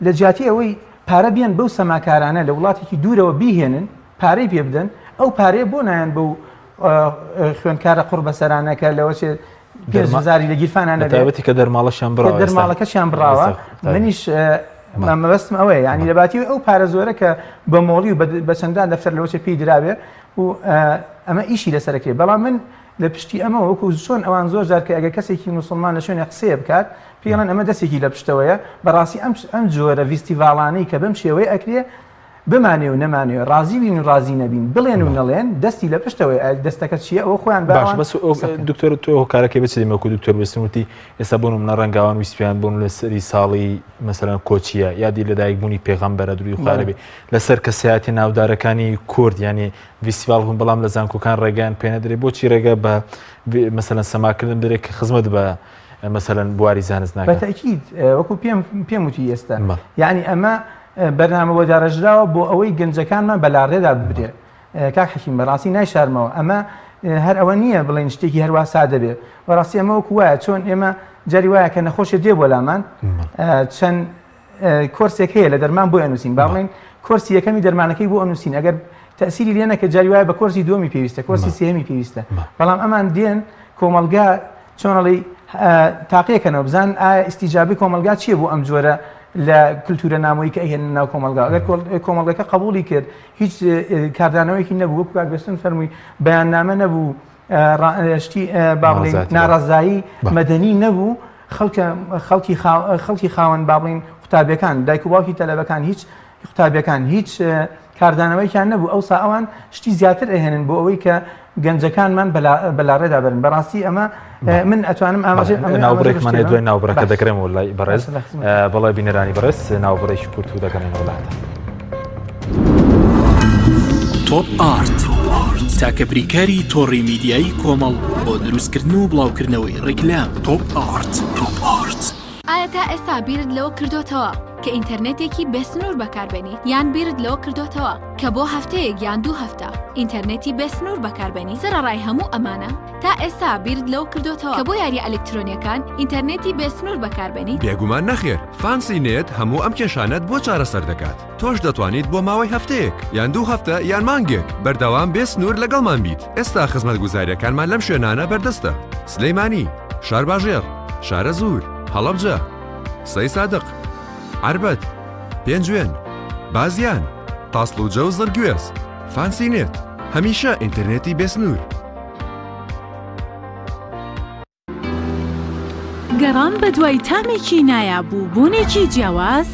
لە جیاتی ئەوەی پارە بیان بەو سەماکارانە لە وڵاتێکی دوورەوە بیهێنن پارەی پێ بدەن ئەو پارەیە بۆ نایەن بەو خوێندکارە قوڕ بەسەرانەکە لەوە چێ 5,000 لە گیرفانانە بێتی کە دەرماڵەشیان بڕاوە دەرماڵەکەشیان بڕاوە منیش مەبەستم ئەوەیە ینی لەباتی ئەو پارە زۆرە کە بە مۆڵی و بە چەندان دەفتەر لەوە پێی درابێ و ئەمە ئیشی لەسەرەکرێت بەڵام من لە پشتی ئەمە وەکو چۆن ئەوان زۆر جار کە ئەگە کەسێکی موسڵمان لە شوێنە قسەیە بکات پێڵەن ئەمە دەستێکی لە پشتەوەیە بەڕاستی ئەم جۆرە فیستیڤاڵانەی کە بەم شێوەیە ئەکرێ بمانێ و نەمانێ ڕازی بین و ڕازی نەبین بڵێن و نەڵێن دەستی لە پشتەوەی دەستەکە چیە ئەوە خۆیان باش بەس دکتۆر تۆ هۆکارەکەی بچ دەمەکو دکتۆر بستنوتی ئێستا بوون منە ڕەنگاوان ویسپیان بوون لە سەری ساڵی مەسەرەن کۆچیە یادی لەدایکبوونی پێغەمبەرە دووری خوارەبێ لەسەر کەسایەتی ناودارەکانی کورد ینی فیستیڤاڵ بوون بەڵام لە زانکۆکان ڕێگەیان پێ نەدرێ بۆچی ڕێگە بە مەسەرەن سەماکردن دەرێت کە خزمەت بە مەسەرەن بواری زانست ناکات بەتەکید وەکو پێم وتی ئێستا یعنی ئەمە بەرنامە بۆ داڕژراوە بۆ ئەوەی گەنجەکانمان بەلاڕێدا ببرێ کاک حەکیم بەڕاستی نایشارمەوە ئەمە هەر ئەوە نییە بڵێن شتێکی هەروە سادە بێ بەڕاستی ئەمە وەکو وایە چۆن ئێمە جاری وایە کە نەخۆشیە دێ بۆ لامان چەند کۆرسێک هەیە لە دەرمان بۆ ئەنووسین با بڵێن کۆرسی یەکەمی دەرمانەکەی بۆ ئەنووسین ئەگەر تەسیری لێنە کە جاری وایە بە کۆرسی دووەمی پێویستە کۆرسی سێمی پێویستە بەڵام ئەمان دێن کۆمەلگا چۆنەڵی تاقیەکەنەوە بزان ئایا ئیستیجابی کۆمەلگا چییە بۆ ئەم جۆرە لە کولتورە نامۆیی کە ئەهێن ناو کۆمەلگا ئەگەر کۆمەلگەکە قبولی کرد هیچ کاردانەوەیکی نەبوو وەکو کاکبێستن فەرمووی بەیاننامە نەبوو شتی با بڵێن ناڕەزایی مەدەنی نەبوو خەڵکی خاوەن با بڵێن قوتابیەکان دایک و باوکی تەلەبەکان هیچ قوتابیەکان هیچ کاردانەوەیان نەبوو ئەوسا ئەوان شتی زیاتر ئەهێنن بۆ ئەوەی کە گەنجەکانمان بەلاڕێدا بن بەڕاستی ئەمە من ئەتوانم ناوبڕێکمانێ دوای ناوبڕەکە دەکرێمەوە لای بەڕێز بەڵای بینەرانی بەڕێز ناوبڕێکی کورت و دەگەڕێنە وڵاتە. تۆپ ئارت تاکە بریکاری تۆڕی میدیایی کۆمەڵ بۆ دروستکردن و بڵاوکردنەوەی ڕیکلام. تۆپ ئارت. ئایا تا ئێستا بیرت لەوە کردوتەوە کە ئینتەرنێتێکی بێسنوور بەکاربێنیت یان بیرت لەوە کردوتەوە کە بۆ هەفتەیەک یان 2 هەفتە ئینتەرنێتی بێسنوور بەکاربێنی سەرڕای هەموو ئەمانە تا ئێستا بیرت لەوە کردوتەوە کە بۆ یاری ئەلکترۆنیەکان ئینتەرنێتی بێسنوور بەکاربێنیت؟ بێگومان نەخێر، فانسی نێت هەموو ئەم کێشانەت بۆ چارەسەر دەکات. تۆش دەتوانیت بۆ ماوەی هەفتەیەک یان 2 هەفتە یان مانگێک بەردەوام بێسنوور لەگەڵمان بیت. ئێستا خزمەتگوزاریەکانمان لەم شوێنانە بەردەستە: سلەیمانی، شارباژێر، شارە زوور، هەڵەبجە، سەی سادق، عربەت، پێنجوێن، بازیان، تاسڵوجە و زەرگوێز. فانسی نێت، هەمیشە ئینتەرنێتی بێسنوور. گەڕان بە دوای تامێکی نایابوو بوونێکی جیاواز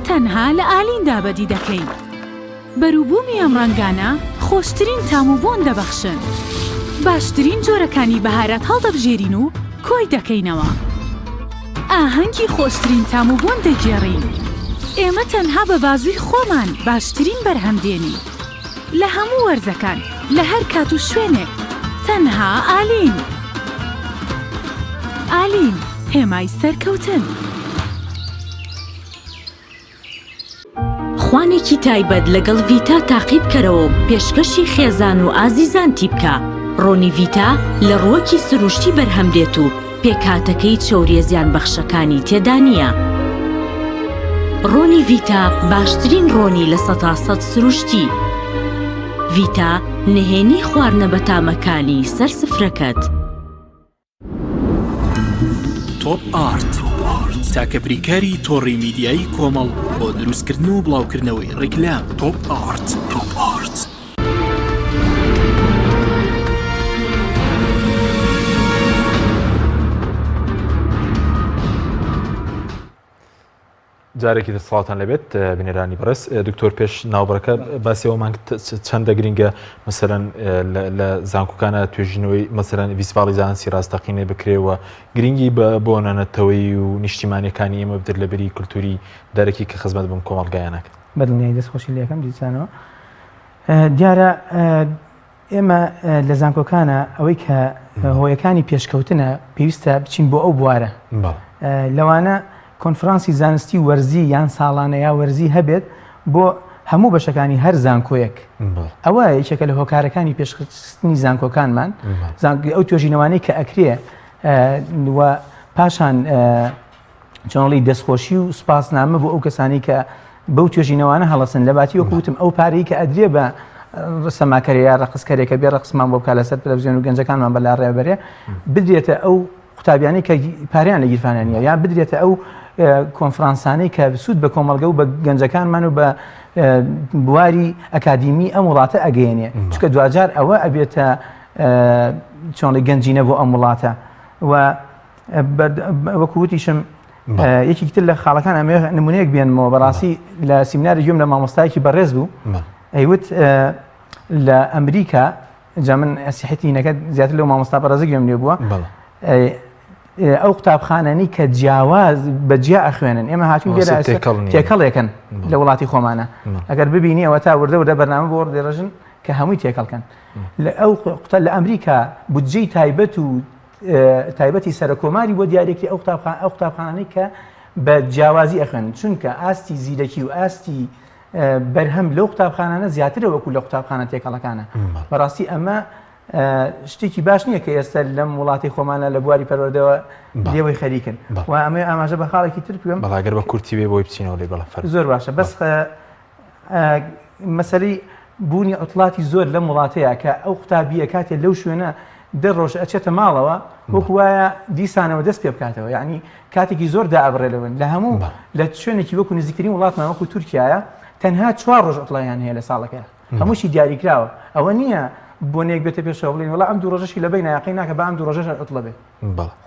تەنها لە ئالیندا بەدی دەکەین. بەرووبوومی ئەم ڕەنگانە خۆشترین تام و بۆن دەبەخشن. باشترین جۆرەکانی بەهارەت هەڵدەبژێرین و کۆی دەکەینەوە. ئاهەنگی خۆشترین تام و بۆن دەگێڕین. ئێمە تەنها بە بازووی خۆمان باشترین بەرهەمدێنی. لە هەموو وەرزەکان لە هەر کات و شوێنێک تەنها ئالین. ئالین، هێمای سەرکەوتن. خوانێکی تایبەت لەگەڵ ڤیتا تاقیب کەرەوە پێشکەشی خێزان و ئازیزانتی بکە. ڕۆنی ڤیتا لە ڕووەکی سروشتی بەرهەمدێت و پێکهاتەکەی چەوریە زیان بەخشەکانی تێدا نییە. ڕۆنی ڤیتا باشترین ڕۆنی لە 100% سروشتی. ڤیتا نهێنی خواردنە بە تامەکانی سەر سفرەکەت. تۆپ ئارت تاکە بریکاری تۆڕی میدیایی کۆمەڵ بۆ دروستکردن و بڵاوکردنەوەی ڕیکلام. تۆپ ئارت. جارێکی دەسڵاتان لەبێت بینێرانی بەڕێز. دکتۆر پێش ناوبڕەکە باسیەوەمان چەندە گرینگە مەسەرەن لە زانکۆکانە توێژینەوەی مەسەرەن ڤیسڤاڵی زانستی ڕاستەقینێ بکرێەوە گرنگی بۆ نانەتەوەی و نیشتیمانیەکانی ئێمە بدر لە بەری کولتوری دەرەکی کە خزمەت بم کۆمەڵگایانەکە. بەدڵنیایی دەستخۆشی لەکەم دیسانەوە دیارە ئێمە لە زانکۆکانە ئەوەی کە هۆیەکانی پێشکەوتنە پێویستە بچین بۆ ئەو بوارە لەوانە کۆنفرانسی زانستی وەرزی یان ساڵانە یا وەرزی هەبێت بۆ هەموو بەشەکانی هەر زانکۆیەک. ئەوە یەکێکە لە هۆکارەکانی پێشکەوتنی زانکۆکانمان ئەو توێژینەوانەی کە ئەکرێ و پاشان چۆنڵی دەستخۆشی و سوپاسنامە بۆ ئەو کەسانی کە بەو توێژینەوانە هەڵەسن لە باتی وەکوتم ئەو پارەی کە ئەدرێ بە سەماکەرە یا ڕقسکەرێکە بێ ڕقسمان بۆ بکات لەسەر تەلەڤیزیۆن و گەنجەکانمان بەلا ڕێبەرێ بدرێتە ئەو قوتابیانی کە پاریان لە گیرفانانیە یا بدرێتە ئەو کۆنفرانسانەی کە سوود بە کۆمەڵگە و بە گەنجەکانمان و بە بواری ئەکادیمی ئەم وڵاتە ئەگەیەنێ چونکە دوجار ئەوە ئەبێتە چۆنڵی گەنجینە بۆ ئەم وڵاتە و وەکووتیشم یەکی تر لە خاڵەکان ئەمێ نمونەیەک بێنمەوە بەڕاستی لە سیمیناری گوێم لە مامۆستایەکی بەڕێز بوو ئەیوت لە ئەمریکا جا من ئەسیحەتینەکە زیاتر لەو مامۆستا بەڕێزە گوێم لێ بووە ئەو قوتابخانانی کە جیاواز بەجیا ئەخوێنن ئێمە هاتوین لێرە تێکەڵێکن لە وڵاتی خۆمانە ئەگەر ببینی ئەوە تا وردە بەرنامە بۆ دێڕژن کە هەمووی تێکەڵکەن ئەو قوتە لە ئەمریکا بودجەی تایبەت و تایبەتی سەرکۆماری بۆ دیارێکی ئەو قوتابخانانەی کە بە جیاوازی ئەخوێن چونکە ئاستی زیرەکی و ئاستی بەرهەم لەو قوتابخانانە زیاترە وەکو لە قوتابخانە تێکەڵەکانە بەڕاستی ئەمە شتێکی باش نییە کە ئێستا لەم وڵاتی خۆمانە لە بواری پەروەردەوە لێوەی خەریکن و ئەمە ئاماژە بە خاڵێکی تر بکەم بەڵاگەر بە کورتی بێ بۆی بچینەوە لێ بەڵە زۆر باشە بەس مەسەلەی بوونی عوتڵاتی زۆر لەم وڵاتەیە کە ئەو قوتابیە کاتێ لەو شوێنە دەڕۆژ ئەچێتە ماڵەوە وەکو وایە دیسانەوە دەست پێ بکاتەوە یعنی کاتێکی زۆر دائەبڕێلەوەن لە هەموو لە شوێنێکی وەکو نزیکترین وڵاتمان وەکو تورکایە تەنها 4 ڕۆژ عوتڵیان هەیە لە ساڵەکە هەمووشی دیاریکراوە ئەوە نییە بۆنێک بێتە پێشەوە بڵین وڵام ئەم دوو ڕۆژەشی لە بین یاقی ناکە بە ئەم دوو ڕۆژەش عوتڵە بێ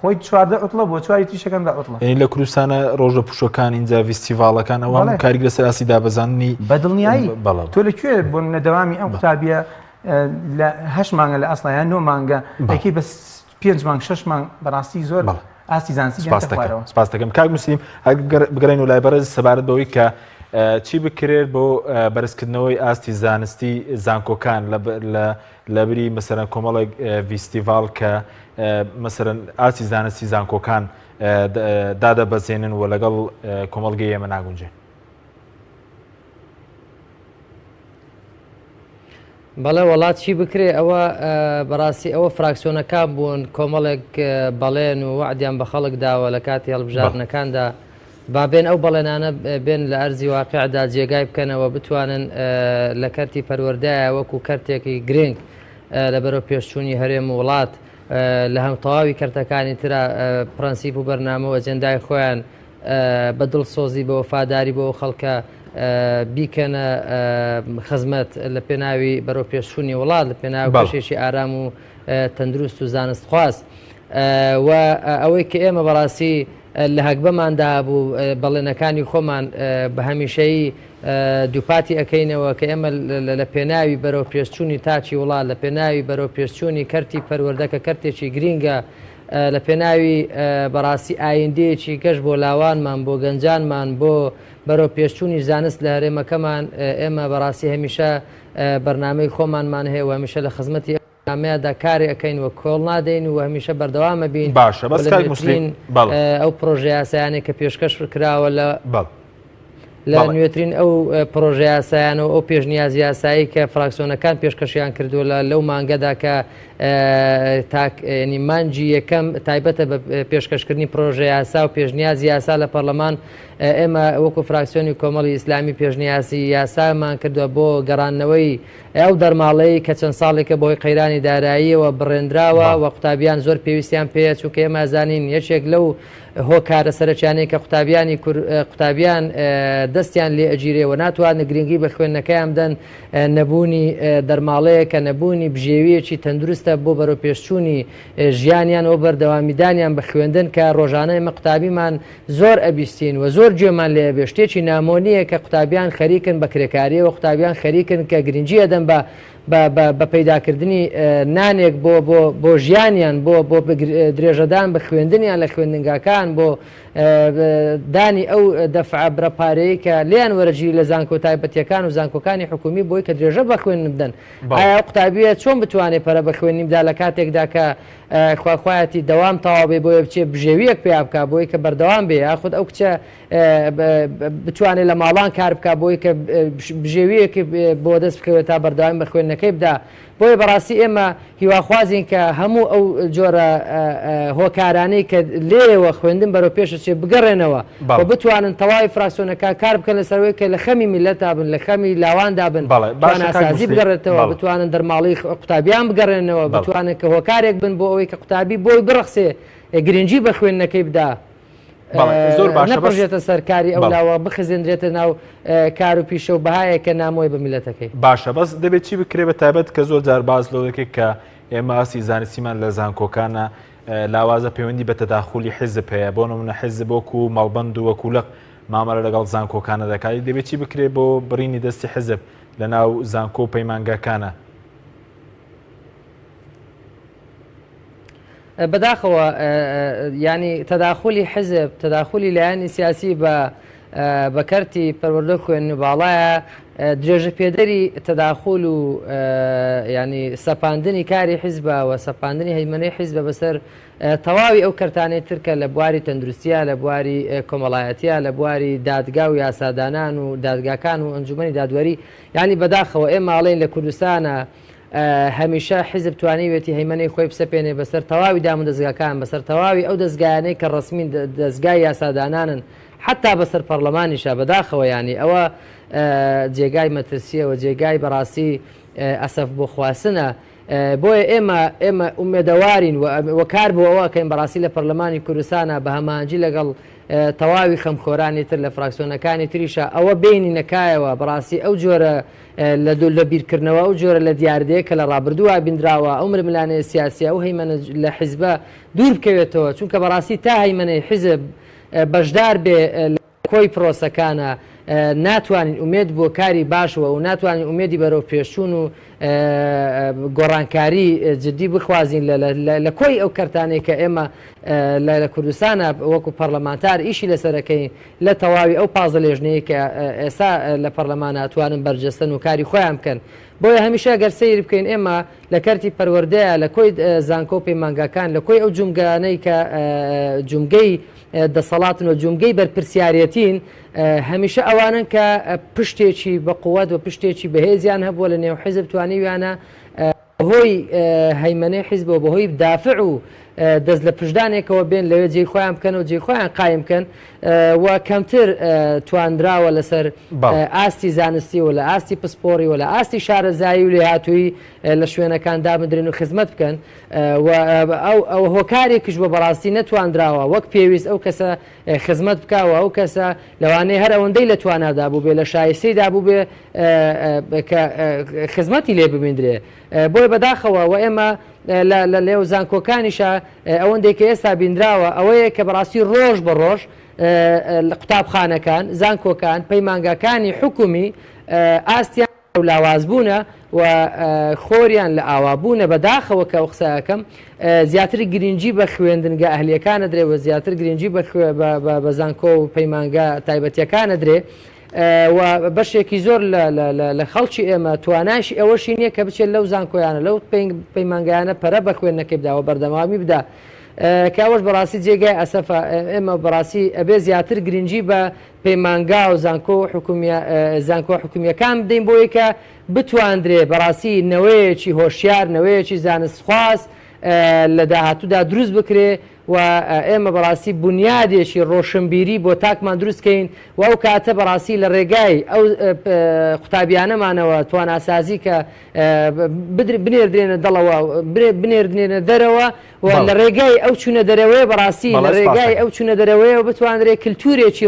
خۆی چواردە عوتڵە بۆ چواری تریشەکەمدا عوتڵە لە کوردستانە ڕۆژە پوشەکان اینجا فیستیڤالەکان ئەوان کاریگرە سەراسی دابەزاننی بەدڵنیایی تۆ لەکوێ بۆ نەدەوامی ئەم قوتابیە لە 8 مانگە لە ئەسڵیان 9 مانگە ئەکی بە 5 مانگ 6 مانگ بەڕاستی زۆر ئاستی زانستی سپاس دەکەم کاک مسلیم بگەڕین و لای بەرز سەبارەت بەوەی کە چی بکرێت بۆ بەرزکردنەوەی ئاستی زانستی زانکۆکان لە بری مەسەرەن کۆمەڵێک فیستیڤال کە مەسەرەن ئاستی زانستی زانکۆکان دادەبەزێنن و لەگەڵ کۆمەڵگەی ئێمە ناگونجێن. بەڵێ وڵات چی بکرێ ئەوە بەڕاستی ئەوە فراکسیۆنەکان بوون کۆمەڵێک بەڵێن و وعدیان بە خەڵک داوە لە کاتی هەڵبژاردنەکاندا بابێن ئەو بەڵێنانە بێن لە ئەرزی واقعدا جێگای بکەنەوە بتوانن لە کەرتی پەروەردایە وەکو کەرتێکی گرنگ لەبەرەوە پێشچوونی هەرێم وڵات لە هەم تەواوی کەرتەکانی ترە پرەنسیپ و بەرنامە و ئەجەندای خۆیان بە دڵسۆزی بە وەفاداری بۆ خەڵکە بیکەنە خزمەت لە پێناوی بەرەو پێشچوونی وڵات لە پێناوی کێشێکی ئارام و تەندروست و زانست خواست و ئەوەی کە ئێمە بەڕاستی لە هەکبەماندا بوو بەڵێنەکانی خۆمان بە هەمیشەیی دووپاتی ئەەکەینەوە کە ئێمە لە پێناوی بەرەو پێشچوونی تاچی وڵات لە پێناوی بەرەو پێشچوونی کەرتی پەروەردەکە کەرتێکی گرینگە لە پێناوی بەڕاستی ئایندەیەکی گەشت بۆ لاوانمان بۆ گەنجانمان بۆ بەرەو پێشچوونی زانست لە هەرێمەکەمان ئێمە بەڕاستی هەمیشە بەرنامەی خۆمانمان هەیە و هەمیشە لە خزمەتی ئەمەدا کاری ئەەکەین و کۆڵ نادەین و هەمیشە بەردەوامە بین باشە بەسین ئەو پرۆژه یاسایانێک کە پێشکەش کراوە لە نوێترین ئەو پرۆژه یاسایان و ئەو پێشنیازی یاسایی کە فراکسیۆنەکان پێشکەشیان کردووە لەو مانگەدا کە ینی مانجی یەکەم تایبەتە بە پێشکەشکردنی پرۆژه یاسا و پێشنیازی یاسا لە پەرلەمان ئێمە وەکو فراکسیۆنی کۆمەڵی ئیسلامی پێشنیازی یاسامان کردووە بۆ گەڕانەوەی ئەو دەرماڵەی کە چەند ساڵێکە بۆی قەیرانی داراییەوە بڕێنراوە و قوتابیان زۆر پێویستیان پێە چونکە ئێمە زانین یەکێک لەو هۆکارە سەرچانەی کە قوتابیان دەستیان لێ ئەگیرێەوە ناتوانە گرنگی بە خوێندنەکەیان بدەن نەبوونی دەرماڵەیە کە نەبوونی بژێویەکی تەندروستە بۆ بەرەو پێشچوونی ژیانیان ئەو بەردەوامیدانیان بە خوێندن کە ڕۆژانەی مە قوتابیمان زۆر ئەبیستین و زۆر گوێمان لێ بێ شتێکی نامۆنیە کە قوتابیان خەریکن بە کرێکاریەوە قوتابیان خەریکن کە گرنگی ئەدەن بە پەیداکردنی نانێک بۆ ژیانیان بۆ درێژەدان بە خوێندنیان لە خوێندنگاکان بۆ دانی ئەو دەفع برەپارەیە کە لیان وەرەگیری لە زانکۆ تایبەتیەکان و زانکۆکانی حکومی بۆی کە درێژە بە خوێن بدەن ئایا قوتابیە چۆن بتوانێت پەرە بە خوێنی بدا لە کاتێکدا کە خواخوایەتی دەوام تەواو بۆیە بچێ بژێویەک پێیا بکە بۆی کە بەردەوام بێ یاخود ئەو کچە بتوانێت لە ماڵان کار بکە بۆی کە بژێویەکی بۆ دەست بکەوێت تا بەردەوام بە خوێندنەکەی بدا بۆیە بەڕاستی ئێمە هیواخوازین کە هەموو ئەو جۆرە هۆکارانەی کە لێەوە خوێندن بەرەو پێشچێ بگەڕێنەوە بۆ بتوانن تەواوی فراکسیۆنەکە کار بکەن لەسەرەوەی کە لە خەمی میلەتا بن لە خەمی لاواندا بن باناسازی بگەڕێتەوە بتوانن دەرماڵی قوتابیان بگەڕێنەوە بتوانن کە هۆکارێک بن بۆ ئەوەی کە قوتابی بۆی بڕخسێ گرنگی بە خوێندنەکەی بدا نەپڕژێتە سەرکاری ئەو لاوە بخزێنرێتە ناو کار و پیشە و بەهایە کە نامۆی بە میلەتەکەی باشە بەس دەبێت چی بکرێ بە تایبەت کە زۆر جار باز لەوەکێک کە ئێمە ئاسی زانستیمان لە زانکۆکانە لاوازە پەیوەندی بە تەداخولی حیزب هەیە بۆ نمونە حیزب وەکو مەڵبەند و وەکوولق مامەرە لەگەڵ زانکۆکانە دەکات دەبێت چی بکرێ بۆ بڕینی دەستی حیزب لە ناو زانکۆ و پەیمانگاکانە بەداخەوە ینی تەداخولی حزب تەداخولی لایەنی سیاسی بە کەرتی پەروەردە خوێندن باڵایە درێژە پێدەری تەداخول و ینی سەپاندنی کاری حیزبە و سەپاندنی هەیمەنەی حیزبە بەسەر تەواوی ئەو کەرتانەی ترکە لە بواری تەندروستیە لە بواری کۆمەڵایەتیە لە بواری دادگا و یاسادانان و دادگاکان و ئەنجومەنی دادوەری ینی بەداخەوە ئێماڵێن لە کوردستانە هەمیشە حیزب توانیوێتی هەیمەنەی خۆی بسەپێنێ بەسەر تەواوی دام و دەستگاکان بەسەر تەواوی ئەو دەستگایانەی کە ڕسمی دەستگای یاسادانانن حتا بەسەر پەرلەمانیشە بەداخەوە ینی ئەوە جێگای مەترسیەوە جێگای بەڕاستی ئەسەف بۆ خواستنە بۆیە ئێمە ئومێدەوارین و کار بۆ ئەوە کەین بەڕاستی لە پەرلەمانی کوردستانە بە هەمانجی لەگەڵ تەواوی خەمخۆرانی تر لە فراکسیۆنەکانی تریشە ئەوە بینی نەکایەوە بەڕاستی ئەو جۆرە لە بیرکردنەوە ئەو جۆرە لە دیاردەیە کە لە ڕابردووە بینراوە ئەو ململانەیە سیاسی ئەو هەیمەنە لە حیزبە دوور بکەوێتەوە چونکە بەڕاستی تا هەیمەنەی حیزب بەشدار بێ کۆی پرۆسەکانە ناتوانین ئومێد بۆ کاری باشەوە و ناتوانین ئومێدی بەرەو پێشچوون و گۆڕانکاری جدی بخوازین لە کۆی ئەو کەرتانەی کە ئێمە لە کوردستانە وەکو پەرلەمانتار ئیشی لەسەرەکەین لە تەواوی ئەو پازە لێژنەیە کە ئێستا لە پەرلەمان ئەتوانن بەرجەستن و کاری خۆیان بکەن بۆیە هەمیشە گەر سەیر بکەین ئێمە لە کەرتی پەروەردەیە لە کۆی زانکۆ پەیمانگاکان لە کۆی ئەو جومگانەی کە جومگەی دەسەڵاتن و جومگەی بەرپرسیارەتین هەمیشە ئەوانن کە پشتێکی بە قووەت و پشتێکی بەهێزیان هەبووە لە نێو حیزب توانیویانە بەهۆی هەیمەنەی حیزبەوە بەهۆی دافع و دەست لە پشدانێکەوە بێن لەوێ جێی خۆیان بکەن و جێی خۆیان قایم بکەن و کەمتر توانراوە لەسەر ئاستی زانستی و لە ئاستی پسپۆری و لە ئاستی شارەزایی و لێهاتووی لە شوێنەکان دابدرێن و خزمەت بکەن ئەو هۆکارێکیش بە بەڕاستی نەتواندراوە وەک پێویست ئەو کەسە خزمەت بکاوە ئەو کەسە لەوانەیە هەر ئەوەندەی لە توانادا بوو بێ لە شایستەیدا بوو بێ کە خزمەتی لێ ببیندرێ بۆی بەداخەوە و ئێمە لە لێو زانکۆکانیشە ئەوەندێک کە ئێستا بینراوە ئەوەیە کە بەڕاستی ڕۆژ بە ڕۆژ لە قوتابخانەکان زانکۆکان پەیمانگاکانی حکومی ئاستیان لاوازبوونە و خۆریان لە ئاوابوونە بەداخەوە کە ئەو قسەکەم زیاتر گرنگی بە خوێندنگە ئەهلیەکانە درێ و زیاتر گرنگی بە زانکۆ و پەیمانگا تایبەتیەکانە درێ و بەشێکی زۆر لە خەڵکی ئێمە توانایشی ئەوەشی نییە کە بچێت لەو زانکۆیانە لەو پەیمانگایانە پەرە بە خوێندنەکەی بداوە بەردەمامی بدا کاوەش بەڕاستی جێگای ئەسەفە ئێمە بەڕاستی ئەبێ زیاتر گرنگی بە پەیمانگا و زانکۆ حکومیەکان بدەین بۆیە کە بتواندرێ بەڕاستی نەوەیەکی هۆشیار نەوەیەکی زانستخواست لە داهاتوودا دروست بکرێ و ئێمە بەڕاستی بنیادێکی ڕۆشنبیری بۆ تاکمان دروستکەین و ئەو کاتە بەڕاستی لە ڕێگای ئەو قوتابیانەمانەوە تواناسازی کە بنێردرێنە دڵەوە بنێردرێنە دەرەوە و لە ڕێگای ئەو چوونە دەرەوەی بەڕاستی لە ڕێگای ئەو چوونە دەرەوەیەوە بتوانرێت کللتورێکی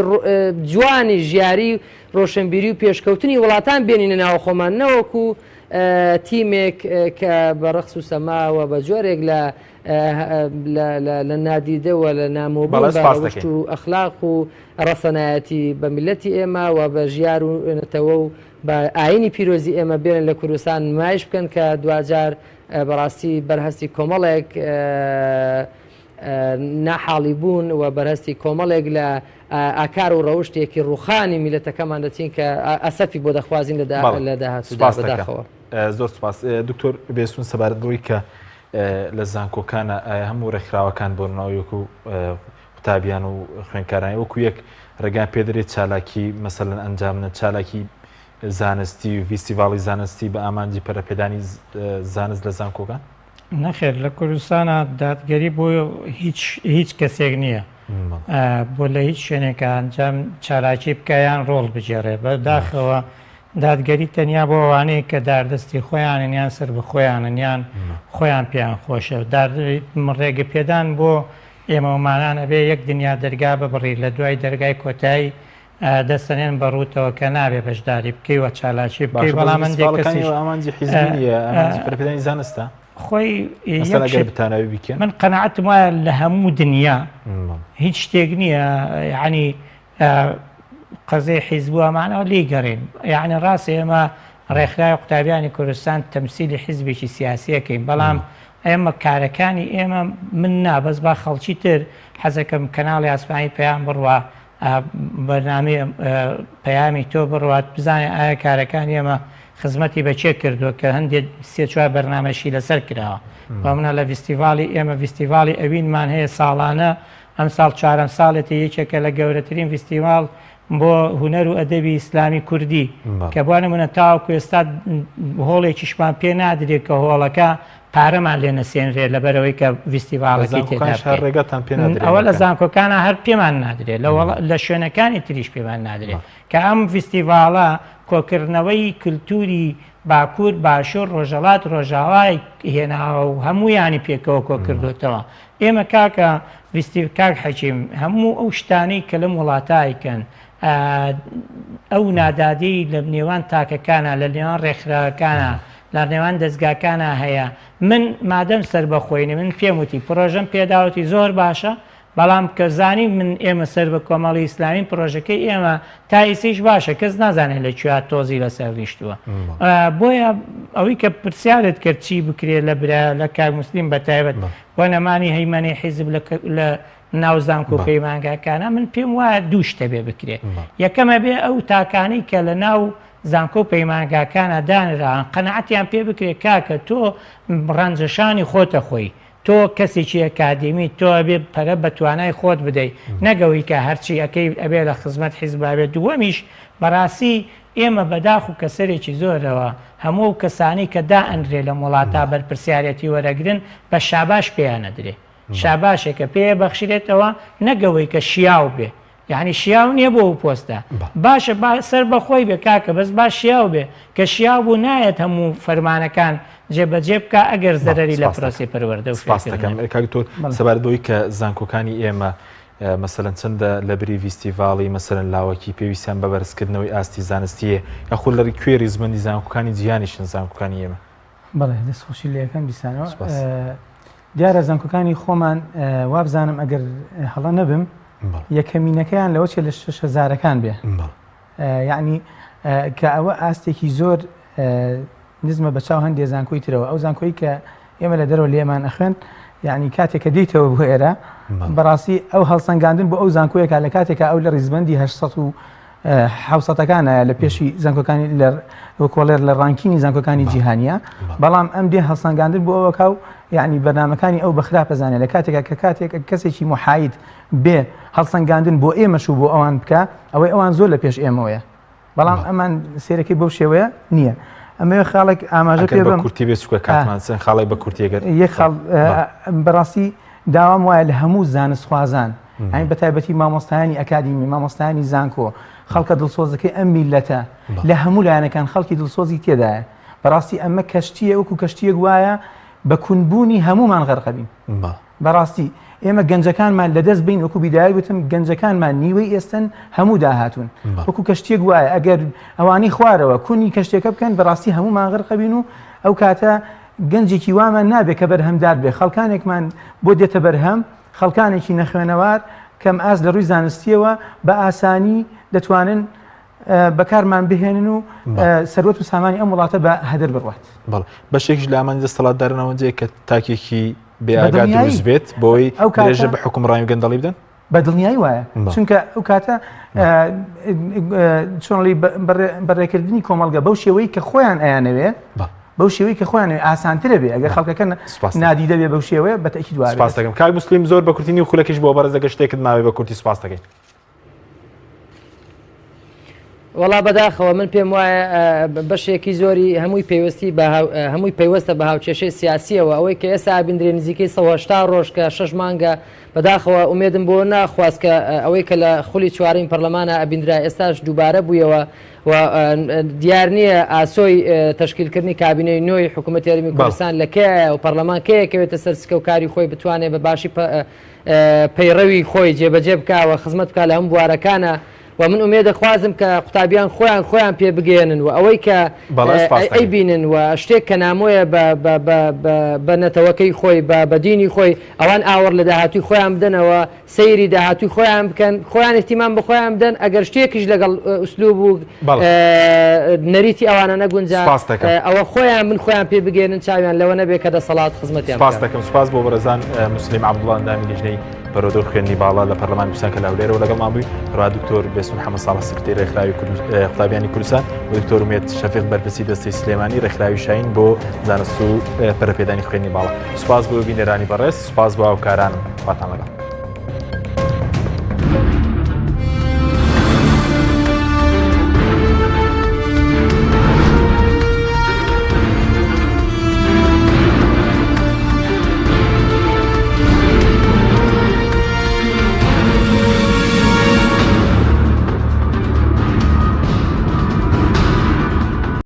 جوانی ژیاری ڕۆشنبیری و پێشکەوتنی وڵاتان بێنینە ناو خۆمان نەوەکو تیمێک کە بە ڕقس و سەماوە بە جۆرێک لە نادیدەوە لە نامۆبەشت و ئەخلاق و ڕەسەنایەتی بە میلەتی ئێمە و بە ژیار و نەتەوە و بە ئاینی پیرۆزی ئێمە بێنن لە کوردستان نمایش بکەن کە دوجار بەڕاستی بەرهەستی کۆمەڵێک ناحاڵی بوون و بەرهەستی کۆمەڵێک لە ئاکار و ڕەوشتێکی ڕوخانی میلەتەکەمان دەچین کە ئەسەفی بۆ دەخوازین لە داهاتوودا بەداخەوە. زۆر سپاس دکتۆر بێسون سەبارەت بەوەی کە لە زانکۆکانە هەموو ڕێکخراوەکان بۆ ناویەک و قوتابیان و خوێندکارانی وەکو یەک ڕێگان پێدرێت چالاکی مەسەلەن ئەنجامنە چالاکی زانستی و فیستیڤاڵی زانستی بە ئامانجی پەرەپێدانی زانست لە زانکۆکان؟ نەخێر لە کوردستانە دادگەری بۆ هیچ کەسێک نییە بۆ لە هیچ شوێنێکە ئەنجام چالاکی بکەیان ڕۆڵ بجێڕێ بەداخەوە دادگەری تەنیا بۆ ئەوانەیە کە داردەستی خۆیانن یان سەر بە خۆیانن یان خۆیان پێیان خۆشە ڕێگە پێدان بۆ ئێمەمانان ئەبێ یەک دنیا دەرگا ببڕی لە دوای دەرگای کۆتایی دەستەنێن بەڕووتەوە کە نابێ بەشداری بکەی وە چالاکی بکەی بەڵام ئامانجی حیزبی پەرەپێدانی زانستە خۆی بتاناوی بکەن من قەنەعەتم وایە لە هەموو دنیا هیچ شتێک نییە یعنی قەزەی حیزبووەمانەوە لی گەڕین یعنی ڕاستی ئێمە ڕێکخراوی قوتابیانی کوردستان تەمسیلی حیزبێکی سیاسیەکەین بەڵام ئێمە کارەکانی ئێمە من نابەس با خەڵکی تر حەزەکەم کەناڵی ئاسمانی پەیام بڕوە بەرنامەی پەیامی تۆ بڕوات بزانێ ئایا کارەکانی ئێمە خزمەتی بەچێ کردووە کە هەندێک سێ-چوار بەرنامەشی لەسەر کراوە بە منە لە فیستیڤاڵی ئێمە فیستیڤاڵی ئەوینمان هەیە ساڵانە ئەم ساڵ چوارەم ساڵێتی یەکێکە لە گەورەترین فیستیڤاڵ بۆ هونەر و ئەدەبی ئیسلامی کوردی کە بوانە منە تاوەکو ئێستا هۆڵێکیشمان پێ نادرێت کە هۆڵەکە پارەمان لێ نەسێنرێ لەبەرەوەی کە فیستیڤاڵەکەی تێدا ئەوە لە زانکۆکانە هەر پێمان نادرێت لە شوێنەکانی تریش پێمان نادرێت کە ئەم فیستیڤاڵە کۆکردنەوەی کللتوری باکوور باشوور ڕۆژەڵات ڕۆژاوای هێناوە و هەموویانی پێکەوە کۆ کردوتەوە. ئێمە کاکە ویستی کاک حەکیم هەموو ئەو شتانەی کە لەم وڵاتایکەن ئەو نادادی لە نێوان تاکەکانە لە نێوان ڕێکخراوەکانە لە نێوان دەستگاکانە هەیە. من مادەم سەر بەخۆینە من پێم وتی پرۆژەم پێداوەتی زۆر باشە، بەڵام کە زانی من ئێمە سەر بە کۆمەڵی ئیسلامی پرۆژەکەی ئێمە تا ئیسیش باشە کەس نازانێت لەکوێ تۆزی لەسەر ریشتووە. بۆیە ئەوەی کە پرسیارت کرد چی بکرێت لە برا لە کار مسلیم بەتایبەت بۆ نەمانی هەیمەنی حیزب لە ناو زانکۆ پەیمانگاکانە من پێم وایە دوو شتە بێ بکرێت. یەکەمە بێ ئەو تاکانەی کە لە ناو زانکۆ پەیمانگاکانە دانران قەنەعەتیان پێ بکرێت کاکە تۆ ڕەنجەشانی خۆتە خۆی، تۆ کەسێکی ئەکادمی تۆ ئەبێ پەرە بە توانای خۆت بدەیت نەگەوەی کە هەرچی ئەەکەی ئەبێ لە خزمەت حیزبابێت. دووەمیش بەڕاستی ئێمە بەداخ و کەسەرێکی زۆرەوە هەموو کەسانی کە دا ئەندرێ لە وڵاتە بەرپرسیارەتی وەرەگرن بە شاباش پێیانەدرێ. شاباشێکە پێ بەخشرێتەوە نەگەوەی کە شیاو بێ، یعنی شیاو نییە بۆ پۆستە باشە سەر بەخۆی بێ کاکە بەس باش شیاو بێ کە شیاو بوو نایەت هەموو فەرمانەکان جێبەجێ بکە ئەگەر زەرری لە پرۆسی پەروەردە و سەباردەوەی کە زانکۆکانی ئێمە مەسەرەن چەندە لە بری فیستیڤاڵی مەسەرەن لاوەکی پێویستیان بە بەرزکردنەوەی ئاستی زانستیە یاخۆ لەری کوێری زمەندی زانکۆکانی جیهانیشن زانکۆکانی ئێمە. بەڵێ دەستخۆشی لە یەکەم بیسانەوە دیارە زانکۆکانی خۆمان وابزانم ئەگەر هەڵە نەبم یەکەمینەکەیان لەوە چێ لە 6,000ەکان بێ، یعنی کە ئەوە ئاستێکی زۆر نزمە بەچاو هەندێ زانکۆی ترەوە. ئەو زانکۆی کە ئێمە لە دەرەوە لێمان ئەخوێن یعنی کاتێک کە دیتەوە بۆ ئێرە بەڕاستی ئەو هەڵسەنگاندن بۆ ئەو زانکۆیەکە لە کاتێکە ئەو لە ڕیزبەندی 800ەکانە لە پێشی زانکۆکانی کۆڵێر لە ڕانکینی زانکۆکانی جیهانیە، بەڵام ئەم دێ هەڵسەنگاندن بۆ ئەوە کاو یعنی بەرنامەکانی ئەو بەخراپە زانێت لە کاتێکە کە کاتێک کەسێکی محاید بێ هەڵسەنگاندن بۆ ئێمەش و بۆ ئەوان بکە ئەوەی ئەوان زۆر لە پێش ئێمەوەیە، بەڵام ئەمان سێرەکەی بەو شێوەیە نییە. ئەمە خاڵێک ئاماژە پێ بم کورتی بێ سوکە کاتمان خاڵی بە کورتێگەر یەک خاڵ بەڕاستی داوام وایە لە هەموو زانستخوازان ئەین بەتایبەتی مامۆستایانی ئەکادیمی مامۆستایانی زانکۆ خەڵکە دڵسۆزەکەی ئەم میلەتە لە هەموو لایەنەکان خەڵکی دڵسۆزی تێدایە. بەڕاستی ئەمە کەشتیە وەکو کەشتیەک وایە بە کوونبوونی هەمومان غەرقەبین. بەڕاستی ئێمە گەنجەکانمان لەدەست بین وەکو بیدای وتم گەنجەکانمان نیوەی ئێستن هەموو داهاتون وەکو کەشتێک وایە ئەگەر ئەوانی خوارەوە کونی کەشتێکە بکەن بەڕاستی هەمومان غەرقەبین و ئەو کاتە گەنجێکی وامان نابێت کە بەرهەمدار بێ. خەڵکانێکمان بۆ دێتە بەرهەم خەڵکانێکی نەخوێنەوار کەم ئاز لە ڕووی زانستیەوە بە ئاسانی دەتوانن بەکارمان بهێنن و سەروەت و سامانی ئەم وڵاتە بە هەدەر بڕوات. بەڵ بەشێکش لە ئامانی دەسەڵاتدارنەوەجێ کە تاکێکی بێئاگا دروست بێت بۆی درێژە بە حکومڕانی گەندەڵی بدەن بە دڵنیایی وایە چونکە ئەو کاتە چۆنڵی بەڕێکردنی کۆمەڵگە بەو شێوەی کە خۆیان ئەیانەوێ بەو شێوەی کە خۆیان ئاسانترە بێ ئەگەر خەڵکەکە نادیدە بێ بەو شێوەیە بە تەکید وایە. سپاس دەکەم کاک موسلیم زۆر بە کورتنی و خولەکەش بۆ بەڕێز دەگە شتێکت ماوێ بە کورتی سپاس دەکەین. وەڵا بەداخەوە من پێم وایە بەشێکی زۆری هەمووی پەیوەستە بە هاوچێشەی سیاسیەوە ئەوەی کە ئێستا بندرێ نزیکەی 180 ڕۆژ کە 6 مانگە بەداخەوە ئومێدم بۆ ناخواست کە ئەوەی کە لە خولی چوارین پەرلەمانە ئەبیندرا ئێستاش دووبارە بوویەوە و دیار نییە ئاسۆی تەشکیلکردنی کابینەی نوۆی حکوومەت یاریمی کوردستان لەکەیە و پەرلەمان کەیەکەوێتە سەر سکەوکاری خۆی بتوانێت بە باشی پەیڕەوی خۆی جێبەجێ بکەوە خزمەت بکە لە هەم بوارەکانە و من ئومێدە خوازم کە قوتابیان خۆیان پێ بگەێنن و ئەوەی کە ئەی بینن و شتێک کە نامۆیە بە نەتەوەکەی خۆی بە دینی خۆی ئەوان ئاوەڕ لە داهاتوی خۆیان بدەنەوە سەیری داهاتوی خۆیان بکەن خۆیان احتیمام بە خۆیان بدەن ئەگەر شتێکیش لەگەڵ ئوسلوب و نەریتی ئەوانە نەگونجا ئەوە خۆیان من خۆیان پێ بگەێنن چاویان لەوە نەبێت کە دەسەڵات خزمەتیان. سپاس دەکەم سپاس بۆ بەرەزان موسلیم عەبدوڵڵا ئەندامی لیژنەی بەرەوردە خوێندنی باڵا لە پەرلەمان کوردستان کە لاولێرەوە لەگەڵ مابووی ڕوا دکتۆر بێسون محەممەد ساڵح سکرتێری ڕێکخراوی قوتابیانی کوردستان و دکتۆر ومێد شەفیق بەرپرسی دەستەی سلێمانی ڕێکخراوی شاهین بۆ زانست و پەرەپێدانی خوێندنی باڵا. سوپاس بۆ بینەرانی بەڕێز سوپاس بۆ هاوکارانم خواتان لەگەڵ.